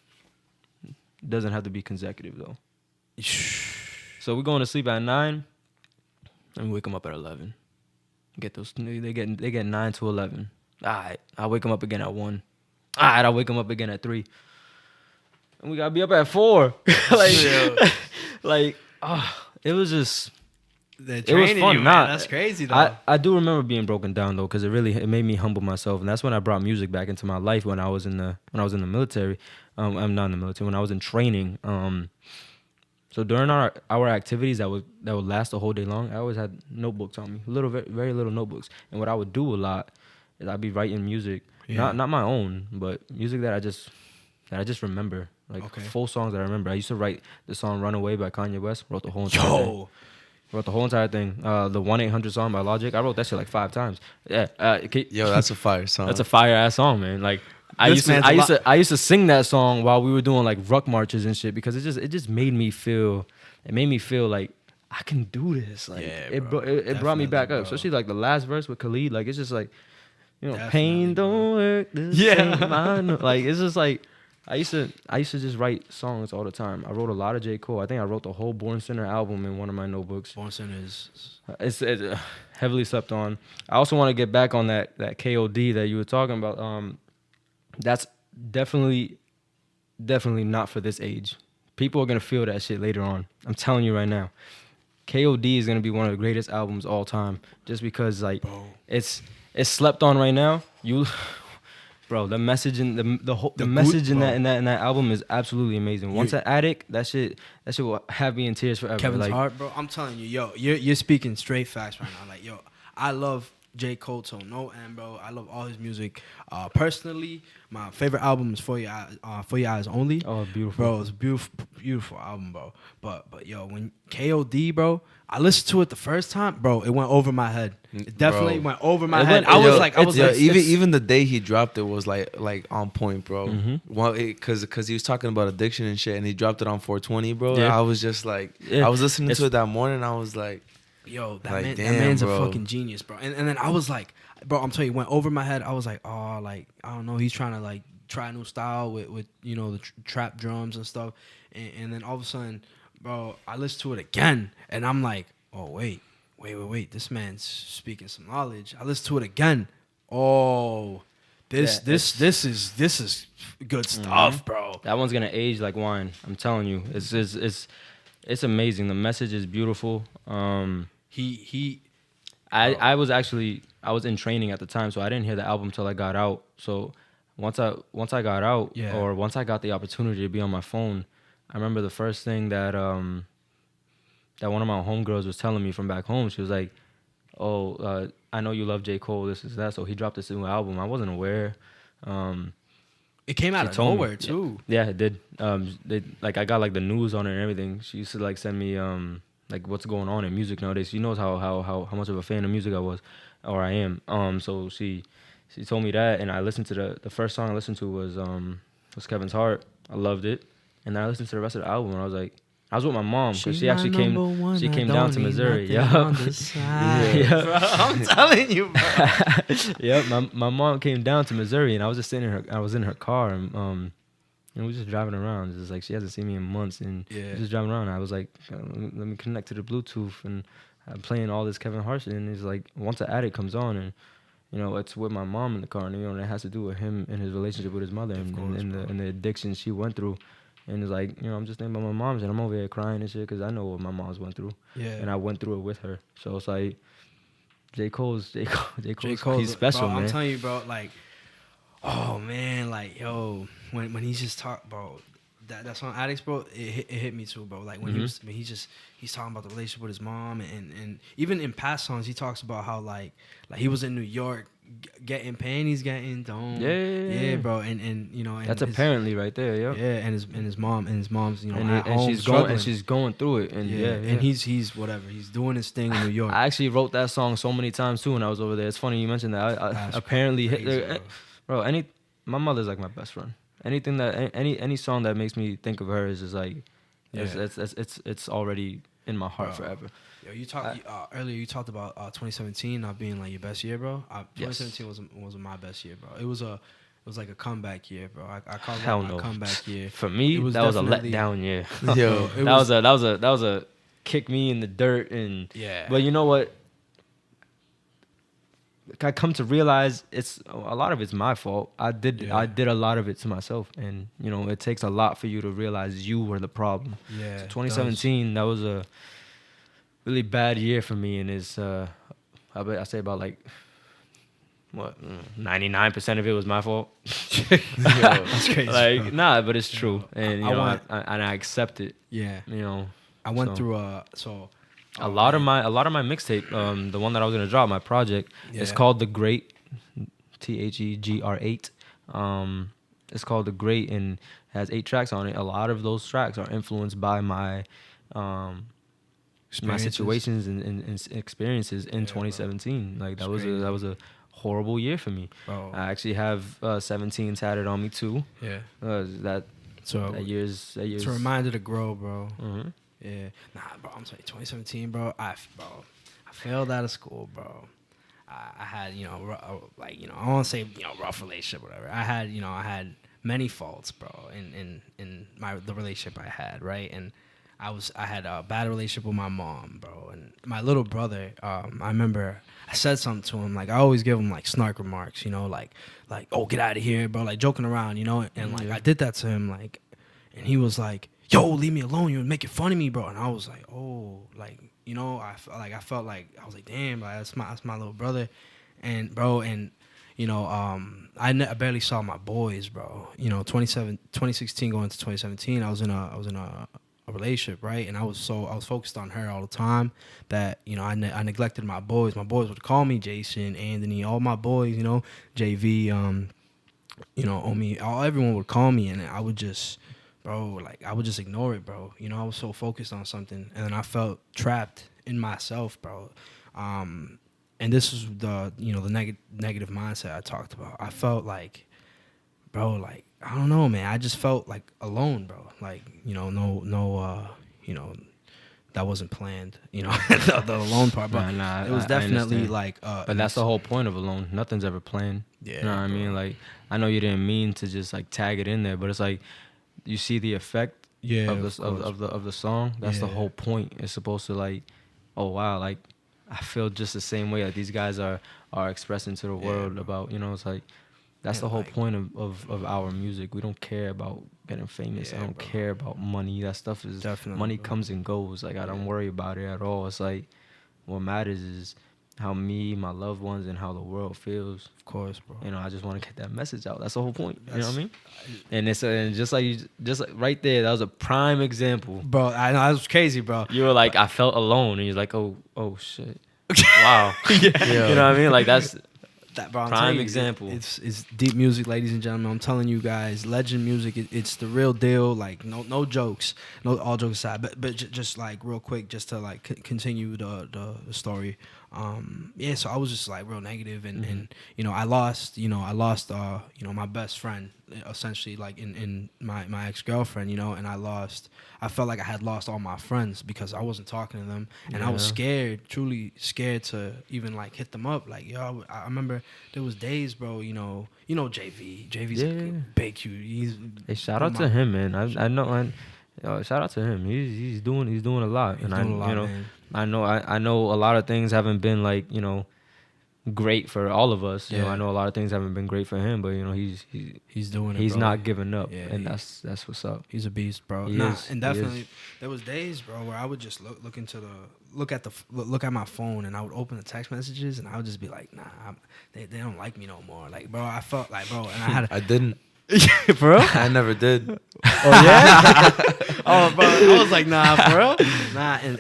Doesn't have to be consecutive though. So we're going to sleep at 9 and we wake them up at 11. They get 9 to 11. All right, I'll wake them up again at 1. All right, I'll wake them up again at 3. And we gotta be up at 4. It was just. It was fun. you, man. That's crazy though. I do remember being broken down though, because it made me humble myself, and that's when I brought music back into my life when I was in the military. I'm not in the military. When I was in training. So during our activities that would last the whole day long, I always had notebooks on me, very little notebooks. And what I would do a lot is I'd be writing music, not my own, but music that I just remember, like full songs that I remember. I used to write the song "Runaway" by Kanye West. Wrote the whole entire thing. Wrote the whole entire thing. The 1-800 song by Logic. I wrote that shit like 5 times. Yeah. Yo, that's a fire song. That's a fire ass song, man. Like. I used to sing that song while we were doing like ruck marches and shit, because it just made me feel like I can do this. Like it brought me back up. Especially like the last verse with Khalid. Like it's just like, pain don't work. Like it's just like I used to just write songs all the time. I wrote a lot of J. Cole. I think I wrote the whole Born Sinner album in one of my notebooks. Born Sinner it's heavily slept on. I also want to get back on that KOD that you were talking about. That's definitely not for this age. People are gonna feel that shit later on. I'm telling you right now. KOD is gonna be one of the greatest albums all time, just because like it's slept on right now. Bro, the message in the message in that album is absolutely amazing. Once an addict, that shit will have me in tears forever. Kevin's heart, bro. I'm telling you, you're speaking straight facts right now. Like, I love J. Cole to no end, bro. I love all his music. Personally, my favorite album is For Your Eyes Only. Oh, beautiful, bro. It's a beautiful album, bro. But when KOD, bro, I listened to it the first time, bro. It went over my head. It definitely went over my head. I was like, even the day he dropped it was like on point, bro. Mm-hmm. Well, because he was talking about addiction and shit, and he dropped it on 420, bro. Yeah. I was just like, I was listening to it that morning. I was like. Yo, that man's a fucking genius, bro. And then I was like, bro, I'm telling you, it went over my head. I was like, oh, like, I don't know. He's trying to, like, try a new style with the trap drums and stuff. And then all of a sudden, bro, I listened to it again. And I'm like, oh, wait. This man's speaking some knowledge. I listened to it again. Oh, this is good stuff, bro. That one's going to age like wine. I'm telling you. It's amazing. The message is beautiful. I was in training at the time, so I didn't hear the album till I got out. So once I got out, or once I got the opportunity to be on my phone, I remember the first thing that one of my homegirls was telling me from back home. She was like, I know you love J. Cole, this is that. So he dropped this new album. I wasn't aware. It came out of told me. nowhere too. Yeah, it did. I got like the news on it and everything. She used to like send me like what's going on in music nowadays. She knows how much of a fan of music I was, or I am. So she told me that, and I listened to the first song I listened to was Kevin's Heart. I loved it, and then I listened to the rest of the album, and I was like, I was with my mom because she actually came down to Missouri. Yeah, I'm telling you, bro. Yep, my mom came down to Missouri, and I was just sitting in her. I was in her car, and we were just driving around. It's just like she hasn't seen me in months, and just driving around. I was like, let me connect to the Bluetooth, and I'm playing all this Kevin Hart shit, and it's like once the addict comes on, and it's with my mom in the car, and it has to do with him and his relationship with his mother, and the addiction she went through. And it's like, I'm just thinking about my mom's, and I'm over here crying and shit because I know what my mom's went through. Yeah. And I went through it with her. So it's like, J. Cole's he's special, bro, man. I'm telling you, bro, like, oh, man, like, yo, when he's just talking, bro, that song Addicts, bro, it hit me too, bro. Like, when he's talking about the relationship with his mom, and even in past songs, he talks about how, like he was in New York, getting panties, getting dome. Yeah, bro, and that's apparently right there, yeah. Yeah, and his mom's, and she's going through it, and and he's whatever, he's doing his thing in New York. I actually wrote that song so many times too when I was over there. It's funny you mentioned that. I apparently crazy, bro. My mother's like my best friend. Anything that any song that makes me think of her is just like, it's already in my heart forever. Yo, you talked earlier. You talked about 2017 not being like your best year, bro. 2017 wasn't my best year, bro. It was like a comeback year, bro. I called it my comeback year. For me, that was a letdown year. Yo, that was a kick me in the dirt, and But you know what? I come to realize a lot of it's my fault. I did a lot of it to myself, and it takes a lot for you to realize you were the problem. Yeah. So 2017, that was a really bad year for me, and I say about like 99% of it was my fault. That's crazy. Like, nah, but it's true, and I accept it. Yeah. I went through a lot of my mixtape, the one that I was gonna drop, my project, it's called The Great, THEGR8. It's called The Great and has 8 tracks on it. A lot of those tracks are influenced by my situations and experiences in 2017. Like that was a horrible year for me. Bro. I actually have 17 tatted on me too. Yeah. That year's. It's a reminder to grow, bro. Mm-hmm. Yeah, nah, bro. I'm telling you, 2017, bro. I failed out of school, bro. I had, I don't want to say, rough relationship, whatever. I had many faults, bro, in the relationship I had, right? And I had a bad relationship with my mom, bro, and my little brother. I remember I said something to him, like I always give him like snark remarks, like oh, get out of here, bro, like joking around, and like I did that to him, like, and he was like, yo, leave me alone. You're making fun of me, bro. And I was like, oh, like, I felt like, I was like, damn, like, that's my little brother. And, bro, I barely saw my boys, bro. 2016 going to 2017, I was in a relationship, right? And I was focused on her all the time that, I neglected my boys. My boys would call me Jason, Anthony, all my boys, JV, Omi, everyone would call me, and I would just... Bro, like, I would just ignore it, bro. I was so focused on something, and then I felt trapped in myself, bro. And this is the negative mindset I talked about. I felt like, bro, like, I don't know, man. I just felt like alone, bro. Like, that wasn't planned, the alone part. But it was definitely like... but that's the whole point of alone. Nothing's ever planned. Yeah. You know what I mean? Like, I know you didn't mean to just, like, tag it in there, but it's like... You see the effect of the song. That's the whole point. It's supposed to like, oh wow, like I feel just the same way. Like these guys are expressing to the world about it's like that's the whole point of our music. We don't care about getting famous. I don't care about money. That stuff is definitely money comes and goes. Like I don't worry about it at all. It's like what matters is how me, my loved ones, and how the world feels. Of course, bro. I just want to get that message out. That's the whole point. You know what I mean? And it's just like right there, that was a prime example. Bro, I know that was crazy, bro. You were like, I felt alone, and you're like, oh shit. Wow. You know what I mean? Like that's That, bro, I'm prime telling you, example. It's deep music, ladies and gentlemen. I'm telling you guys, legend music. It's the real deal. Like no jokes, no all jokes aside. But just like real quick, just to like continue the story. Yeah. So I was just like real negative, and I lost my best friend essentially, like in my ex-girlfriend, and I felt like I had lost all my friends because I wasn't talking to them, and I was scared, truly scared to even like hit them up. Like, yo, I remember there was days, bro, JV's a big huge. Hey, shout out to him, man. I know. Shout out to him. He's doing a lot, He's doing a lot, man. I know a lot of things haven't been like great for all of us. Yeah. I know a lot of things haven't been great for him, but he's doing it. He's bro. not giving up, Yeah, and that's what's up. He's a beast, bro. He is. And definitely there was days, bro, where I would just look at my phone, and I would open the text messages, and I would just be like, nah, they don't like me no more. Like, bro, I felt like, bro, and I didn't. for real? I never did. Oh yeah. Oh, bro, I was like, nah, for real. Nah, and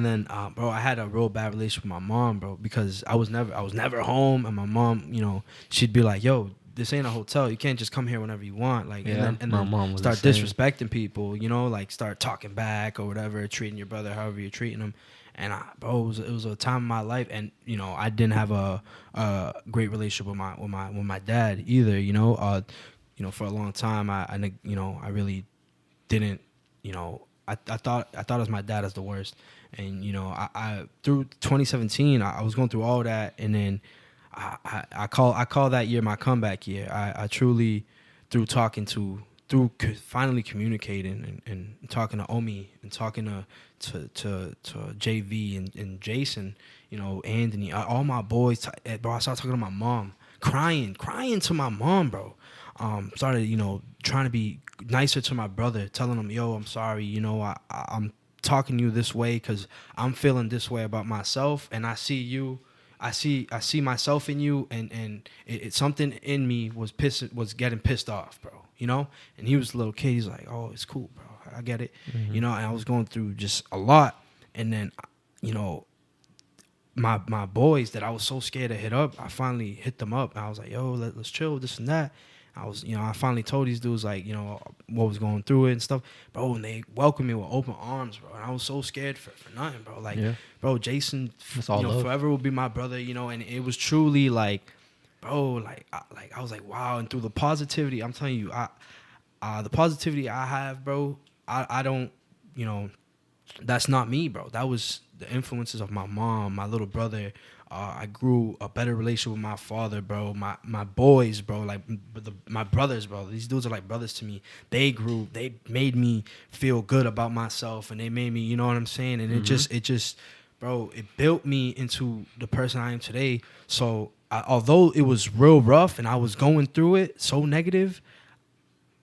then bro, I had a real bad relationship with my mom, bro, because I was never home, and my mom, she'd be like, yo, this ain't a hotel. You can't just come here whenever you want. Like, and then mom was start the same. disrespecting people, like start talking back or whatever, treating your brother however you're treating him. And bro, it was a time in my life, and I didn't have a great relationship with my dad either. For a long time, I really didn't. I thought of my dad as the worst, and I through 2017, I was going through all that, and then I call that year my comeback year. I truly through finally communicating and talking to Omi and talking to JV and Jason, Anthony, all my boys, bro. I started talking to my mom, crying to my mom, bro. Started, trying to be nicer to my brother, telling him, yo, I'm sorry, I'm talking to you this way because I'm feeling this way about myself, and I see you. I see myself in you, and it's something in me was getting pissed off, bro. And he was a little kid. He's like, oh, it's cool, bro. I get it. And I was going through just a lot, and then, my boys that I was so scared to hit up, I finally hit them up. And I was like, yo, let's chill, this and that. I finally told these dudes, like, what was going through it and stuff, bro, and they welcomed me with open arms, bro, and I was so scared for nothing, bro. Like, bro, Jason, forever will be my brother, and it was truly like, bro, like I was like, wow. And through the positivity, I'm telling you, the positivity I have, bro, I don't, that's not me, bro. That was the influences of my mom, my little brother. I grew a better relationship with my father, bro. My boys, bro, like my brothers, bro. These dudes are like brothers to me. They made me feel good about myself, and they made me, you know what I'm saying? And it just, bro, it built me into the person I am today. So although it was real rough and I was going through it so negative,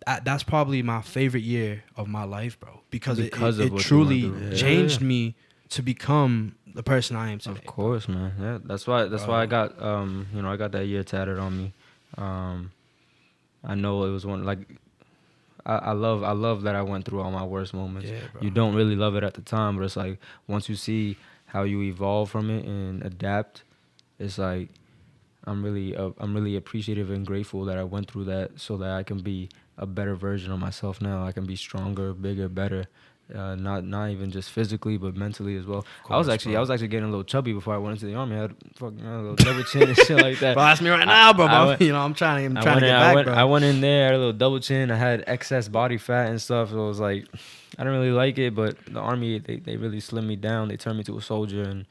that's probably my favorite year of my life, bro, because it truly changed me to become the person I am today. Of course, man. Yeah, that's why I got I got that year tatted on me. I know it was one, like, I love that I went through all my worst moments. Yeah, bro. You don't really love it at the time, but it's like once you see how you evolve from it and adapt, it's like I'm really appreciative and grateful that I went through that so that I can be a better version of myself now. I can be stronger, bigger, better. Not even just physically, but mentally as well. Course, I was actually getting a little chubby before I went into the army. I had fucking a little double chin and shit like that. Bro, ask me right now, bro. I'm trying to get back, bro. I went in there, I had a little double chin. I had excess body fat and stuff. So it was like, I didn't really like it, but the army, they really slimmed me down. They turned me to a soldier, and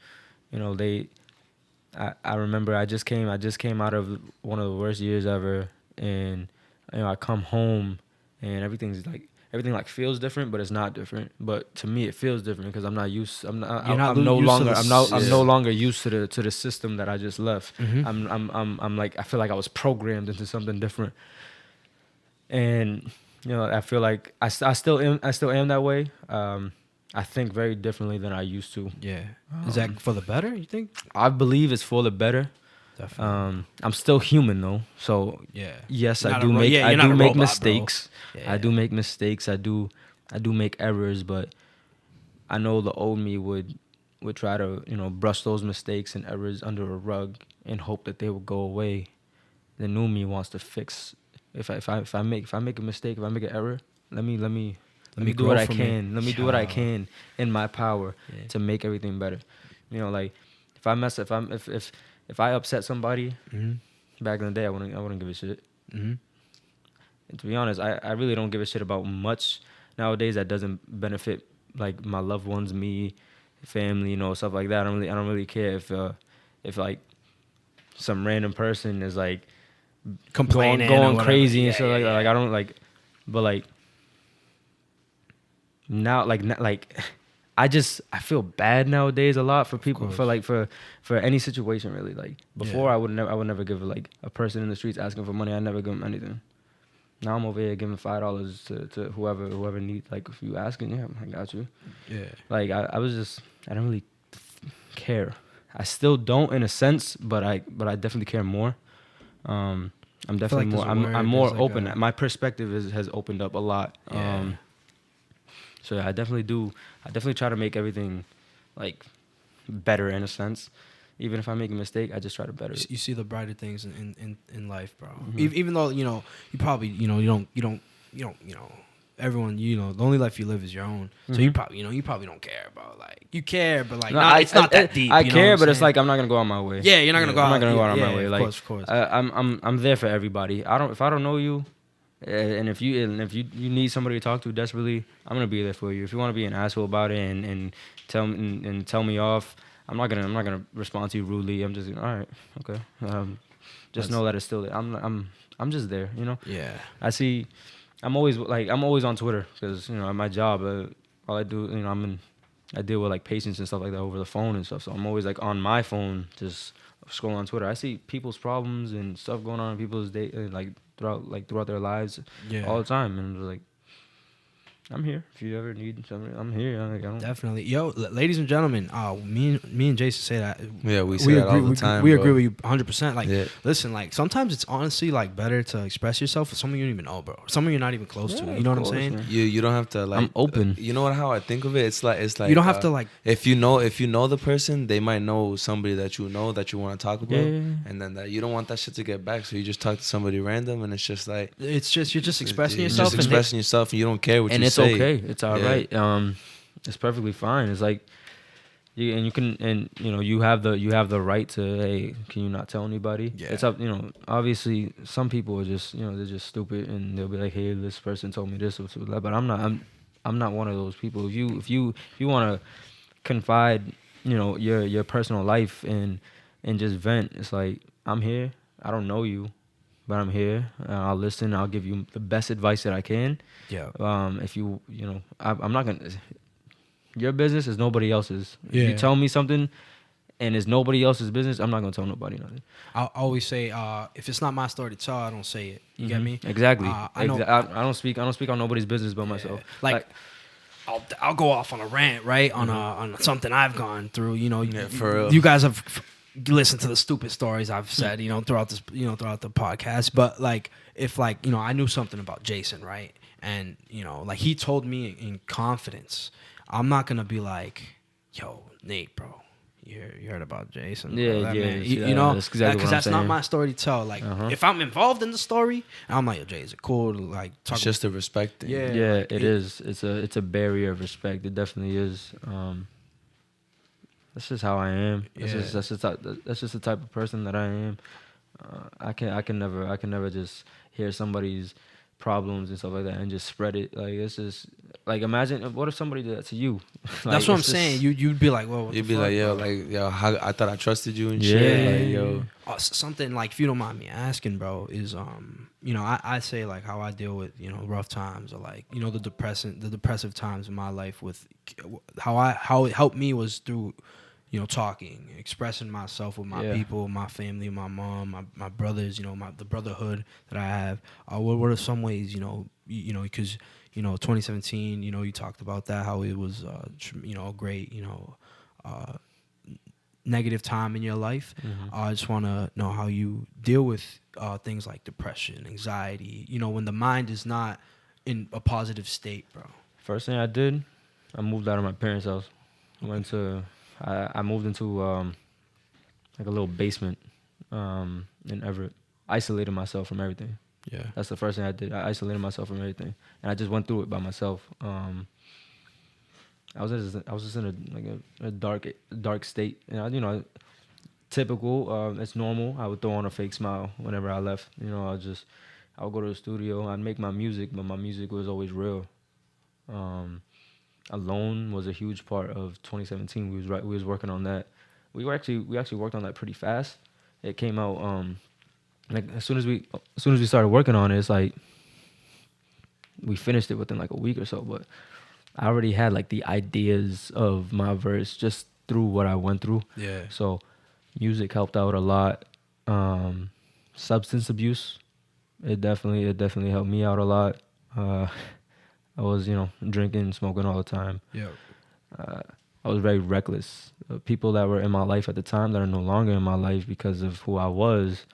I remember I just came out of one of the worst years ever, and I come home and everything feels different, but it's not different. But to me, it feels different because I'm no longer used to the system that I just left. I'm like, I feel like I was programmed into something different, and I feel like I still am that way. I think very differently than I used to. Yeah, is that for the better? You think? I believe it's for the better. Definitely. I'm still human though, so yeah. Yes, I do make mistakes. Yeah. I do make mistakes. I do make errors, but I know the old me would would try to, brush those mistakes and errors under a rug and hope that they will go away, the new me wants to fix. If I make a mistake, if I make an error, let me do what I can. Let me do what I can in my power to make everything better. Like if I upset somebody back in the day, I wouldn't give a shit. And to be honest, I really don't give a shit about much nowadays that doesn't benefit like my loved ones, me, family, stuff like that. I don't really care if like some random person is like complaining, going crazy and stuff like that. Like I don't like, but like now, like I feel bad nowadays a lot for people for any situation really. Like before, I would never give like a person in the streets asking for money. I never give them anything. Now I'm over here giving $5 to whoever needs. Like if you asking, I got you. Yeah. Like I don't really care. I still don't in a sense, but I definitely care more. I'm definitely more. I'm more open. My perspective has opened up a lot. Yeah. So yeah, I definitely try to make everything like better in a sense. Even if I make a mistake, I just try to better it. You see the brighter things in life, bro. Even though you probably you don't everyone the only life you live is your own. So you probably don't care, bro. Like you care, but like it's not that deep. I care, but it's like I'm not gonna go out my way. Yeah, you're not gonna go out. I'm not gonna go out my way. Like of course. I'm there for everybody. If I don't know you. And if you need somebody to talk to desperately, I'm gonna be there for you. If you want to be an asshole about it and tell me off, I'm not gonna respond to you rudely. I'm just all right, okay. Just know that it's still there. I'm just there, Yeah. I'm always on Twitter because at my job, all I do, I deal with like patients and stuff like that over the phone and stuff. So I'm always like on my phone, just scrolling on Twitter. I see people's problems and stuff going on in people's day, like throughout their lives all the time, and I'm just like, I'm here. If you ever need something, I'm here. Definitely. Yo, ladies and gentlemen, me and Jason say that. Yeah, we say that all the time. We agree with you 100%. Like, listen, like, sometimes it's honestly, like, better to express yourself with someone you don't even know, bro. Someone you're not even close to. You know what I'm saying? Man. You don't have to, like... I'm open. You know how I think of it? It's like... You don't have to, like... If you know the person, they might know somebody that you know that you want to talk about. Yeah. And then you don't want that shit to get back, so you just talk to somebody random, and it's just like... You're just expressing yourself. Just expressing yourself, and you don't care what you say. And it's okay. It's all right. It's perfectly fine. It's like you have the right to, hey, can you not tell anybody? Yeah. It's up, obviously some people are just they're just stupid and they'll be like, hey, this person told me this or that, but I'm not one of those people. If you want to confide your personal life and just vent, it's like, I'm here. I don't know you, but I'm here. I'll listen. I'll give you the best advice that I can. Yeah. If I'm not gonna. Your business is nobody else's. Yeah. If you tell me something, and it's nobody else's business, I'm not gonna tell nobody nothing. I always say, if it's not my story to tell, I don't say it. You get me? Exactly. I don't speak on nobody's business but myself. Like I'll go off on a rant, right? On something I've gone through. For real. You guys have listened to the stupid stories I've said, throughout this, throughout the podcast. But like, if like, I knew something about Jason, right? And like he told me in confidence, I'm not gonna be like, yo, Nate, bro, you heard about Jason? Yeah, that's exactly because that's not my story to tell. Like, if I'm involved in the story, I'm like, yo, Jay, is it cool to like talk? It's just a respect thing. Yeah, like, it is. It's a barrier of respect. It definitely is. That's just how I am. That's just the type of person that I am. I can never just hear somebody's problems and stuff like that and just spread it. Like, it's just like, imagine what if somebody did that to you. Like, that's what I'm saying. You'd be like, whoa. You'd be like, yo, I thought I trusted you and shit. Like, yo, something like, if you don't mind me asking, bro, is I say like how I deal with rough times, or like the depressive times in my life, with how it helped me was through talking, expressing myself with my people, my family, my mom, my brothers, the brotherhood that I have. What are some ways, because 2017, you talked about that, how it was, a great, negative time in your life. I just want to know how you deal with things like depression, anxiety, when the mind is not in a positive state, bro. First thing I did, I moved out of my parents' house. I went to I moved into like a little basement in Everett. Isolated myself from everything. Yeah. That's the first thing I did. I isolated myself from everything, and I just went through it by myself. I was just in a dark state, and typical. It's normal. I would throw on a fake smile whenever I left. I would go to the studio. I'd make my music, but my music was always real. Alone was a huge part of 2017. We was working on that. We actually worked on that pretty fast. It came out like as soon as we started working on it, it's like we finished it within like a week or so. But I already had like the ideas of my verse just through what I went through. Yeah. So music helped out a lot. Substance abuse, it definitely helped me out a lot. I was, drinking, smoking all the time. Yeah. I was very reckless. People that were in my life at the time that are no longer in my life because of who I was,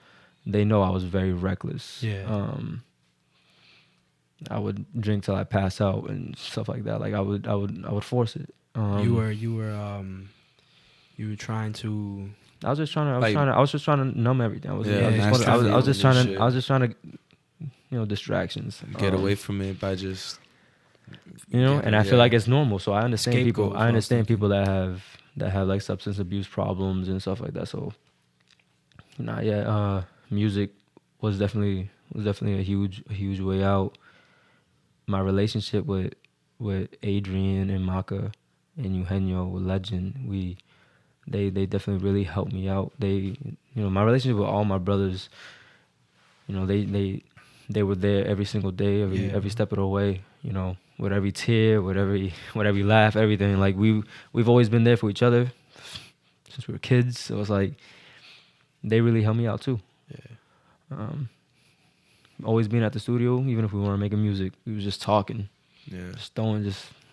they know I was very reckless. Yeah. I would drink till I pass out and stuff like that. Like I would force it. You were trying to. I was just trying to numb everything. I was just trying to, distractions. Get away from it by just. And I feel like it's normal. So I understand Scapegoat, people. I understand people that have like substance abuse problems and stuff like that. So, music was definitely a huge way out. My relationship with Adrian and Maka and Eugenio with Legend, they definitely really helped me out. My relationship with all my brothers, they were there every single day, every step of the way. With every tear, with every laugh, everything. Like we've always been there for each other since we were kids. So it's like they really helped me out too. Yeah. Always being at the studio, even if we weren't making music, we was just talking. Yeah. Just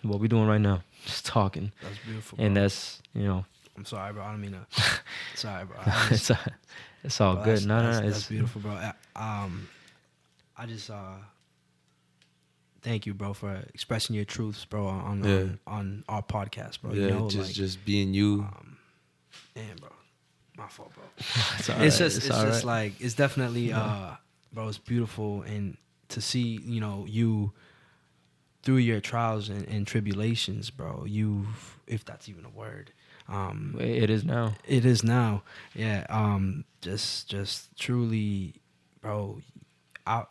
what we doing right now, just talking. That's beautiful. Bro. And that's I'm sorry, bro. I don't mean to. Sorry, bro. It's all bro, good. That's beautiful, bro. I just thank you, bro, for expressing your truths, bro, on our podcast, bro. Yeah, just being you. Damn, bro. My fault, bro. It's like it's definitely bro, it's beautiful, and to see, you through your trials and tribulations, bro, if that's even a word. It is now. It is now. Yeah. Just truly, bro.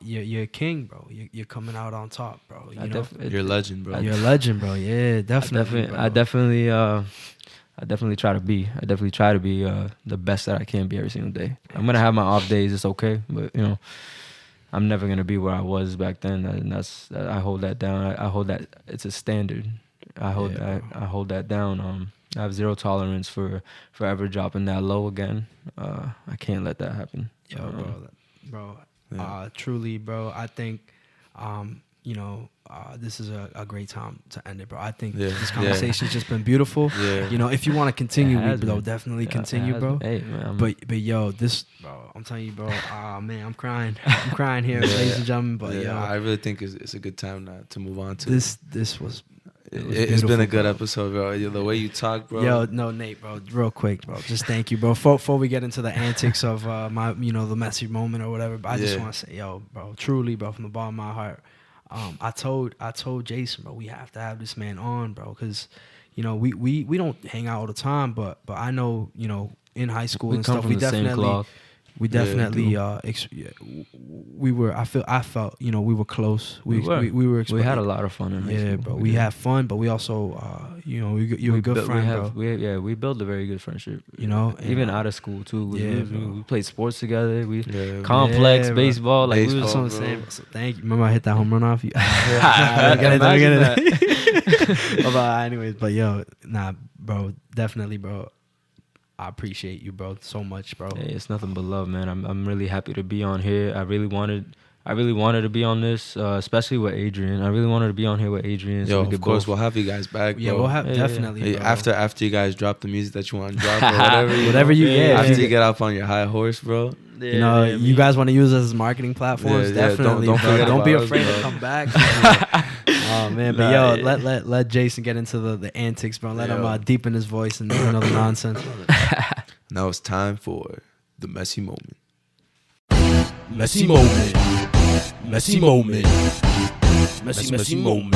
You're a king, bro. You're coming out on top, bro. You're a legend, bro. You're a legend, bro. Yeah, definitely. I definitely try to be. I definitely try to be the best that I can be every single day. I'm gonna have my off days. It's okay, but I'm never gonna be where I was back then. And I hold that down. I hold that. It's a standard. I hold that down. I have zero tolerance for ever dropping that low again. I can't let that happen. Bro. Yeah. Truly, bro. I think, this is a great time to end it, bro. I think this conversation's just been beautiful. Yeah. If you want to continue, definitely continue, bro. Hey, man, but this, bro, I'm telling you, bro. Man, I'm crying. I'm crying here, ladies and gentlemen. But I really think it's a good time to move on to this. Was. It's been a good episode, bro. The way you talk, bro. Yo, no, Nate, bro. Real quick, bro. Just thank you, bro. Before we get into the antics of my, the messy moment or whatever, but I just want to say, yo, bro, truly, bro, from the bottom of my heart, I told Jason, bro, we have to have this man on, bro, because we don't hang out all the time, but I know, in high school and stuff, we definitely. We definitely I felt we were close. We had a lot of fun in high school. Bro. We had fun, but we also you're a good friend, bro. We built a very good friendship. Even out of school too. We played sports together. We complex baseball. Like we was on the same. So thank you. Remember I hit that home run off you. Anyways, but bro, definitely, bro. I appreciate you, bro, so much, bro. Hey, it's nothing but love, man. I'm really happy to be on here. I really wanted to be on this, especially with Adrian. I really wanted to be on here with Adrian. Yo, of course, we'll have you guys back, bro. Yeah, we'll have definitely. Bro. After you guys drop the music that you want to drop or whatever, after you get off on your high horse, bro. You guys want to use us as marketing platforms? Definitely, don't be afraid to come back. Oh man, but yo, let Jason get into the antics, bro. Let him deepen his voice and the nonsense. Now it's time for the messy moment. Messy moment. Messy moment. Messy moment.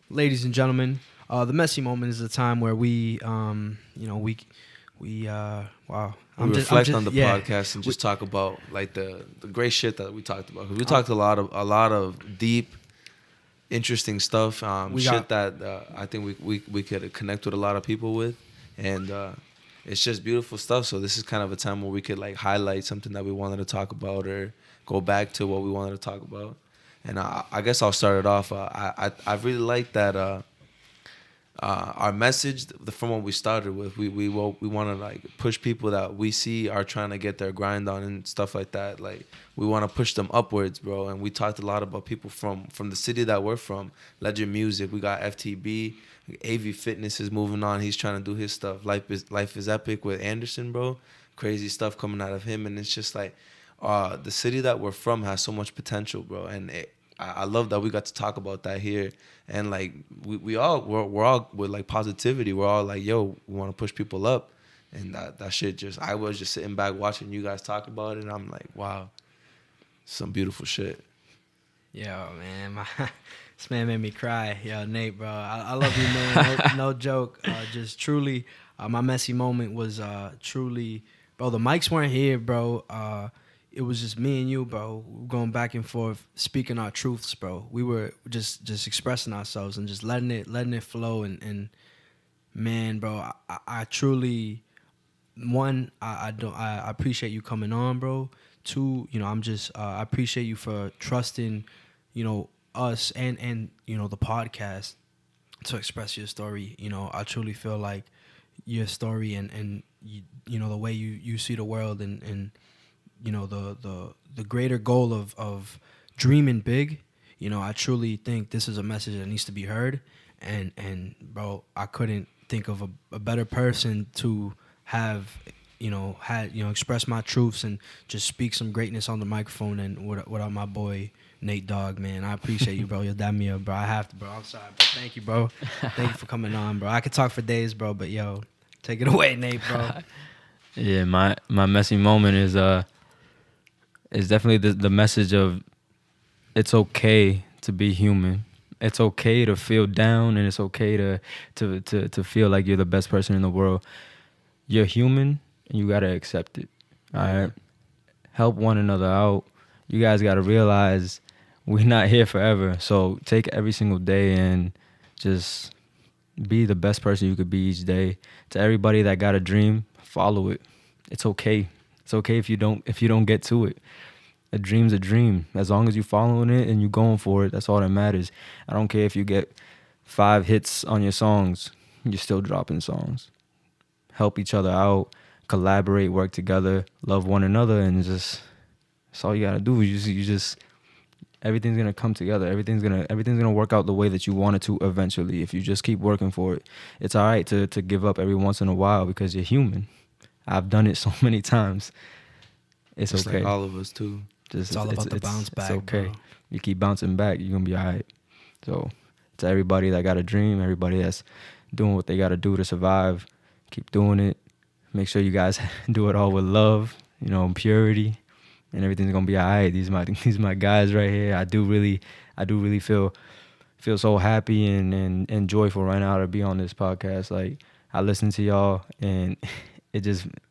Ladies and gentlemen, the messy moment is a time where we reflect on the podcast and just talk about like the great shit that we talked about. 'Cause we talked a lot of deep, interesting stuff. That I think we could connect with a lot of people with, and it's just beautiful stuff. So this is kind of a time where we could like highlight something that we wanted to talk about or go back to what we wanted to talk about. And I guess I'll start it off. I really like that our message from what we started with. We want to like push people that we see are trying to get their grind on and stuff like that. Like we want to push them upwards, bro. And we talked a lot about people from the city that we're from. Legend Music. We got FTB. AV Fitness is moving on. He's trying to do his stuff. Life is Epic with Anderson, bro. Crazy stuff coming out of him. And it's just like the city that we're from has so much potential, bro. And I love that we got to talk about that here. And like we're all with like positivity. We're all like, yo, we want to push people up. And that shit I was just sitting back watching you guys talk about it, and I'm like, wow, some beautiful shit. Yo, man, this man made me cry. Yo, Nate, bro, I love you, man. No joke. Just truly, my messy moment was truly, bro. The mics weren't here, bro. It was just me and you, bro, going back and forth, speaking our truths, bro. We were just expressing ourselves and just letting it flow. And man, bro, I truly, one, I appreciate you coming on, bro. Two, I appreciate you for trusting, us and the podcast to express your story. I truly feel like your story and the way you see the world and the greater goal of dreaming big. I truly think this is a message that needs to be heard. And bro, I couldn't think of a better person to have express my truths and just speak some greatness on the microphone and without my boy Nate Dogg, man. I appreciate you, bro. You'll dab me up, bro. I have to, bro. I'm sorry, bro. Thank you, bro. Thank you for coming on, bro. I could talk for days, bro, but yo, take it away, Nate, bro. Yeah, my messy moment is definitely the message of it's okay to be human. It's okay to feel down, and it's okay to feel like you're the best person in the world. You're human, and you gotta accept it. All right, help one another out. You guys gotta realize we're not here forever. So take every single day and just be the best person you could be each day. To everybody that got a dream, follow it. It's okay. It's okay if you don't get to it. A dream's a dream. As long as you're following it and you're going for it, that's all that matters. I don't care if you get 5 hits on your songs. You're still dropping songs. Help each other out, collaborate, work together, love one another, and just that's all you gotta do. You just everything's gonna come together. Everything's gonna work out the way that you want it to eventually. If you just keep working for it, it's all right to give up every once in a while because you're human. I've done it so many times. It's okay. Like all of us too. It's all about the bounce back. It's okay. Bro. You keep bouncing back, you're gonna be all right. So to everybody that got a dream, everybody that's doing what they gotta do to survive, keep doing it. Make sure you guys do it all with love, purity, and everything's gonna be all right. These my guys right here. I do really feel so happy and joyful right now to be on this podcast. Like I listen to y'all and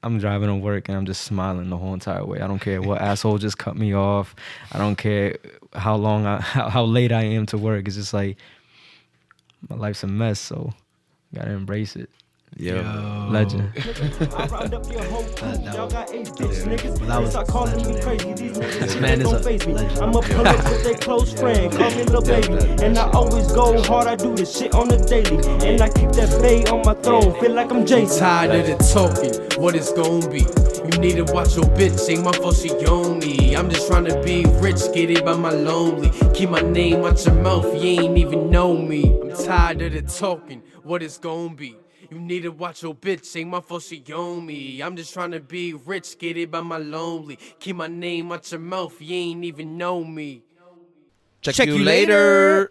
I'm driving to work and I'm just smiling the whole entire way. I don't care what asshole just cut me off. I don't care how late I am to work. It's just like my life's a mess, so gotta embrace it. Yo. Legend. That was legend. This man is a legend. I'm a pull up with a close friend, call me little baby. And I always go hard, I do this shit on the daily. And I keep that bay on my throne, feel like I'm Jason. Tired of the talking, what it's gon' be? You need to watch your bitch, ain't my fault she on me. I'm just trying to be rich, get it by my lonely. Keep my name out your mouth, you ain't even know me. I'm tired of the talking, what it's gon' be? You need to watch your bitch, ain't my fault she own me. I'm just trying to be rich, get it by my lonely. Keep my name out your mouth, you ain't even know me. Check you later.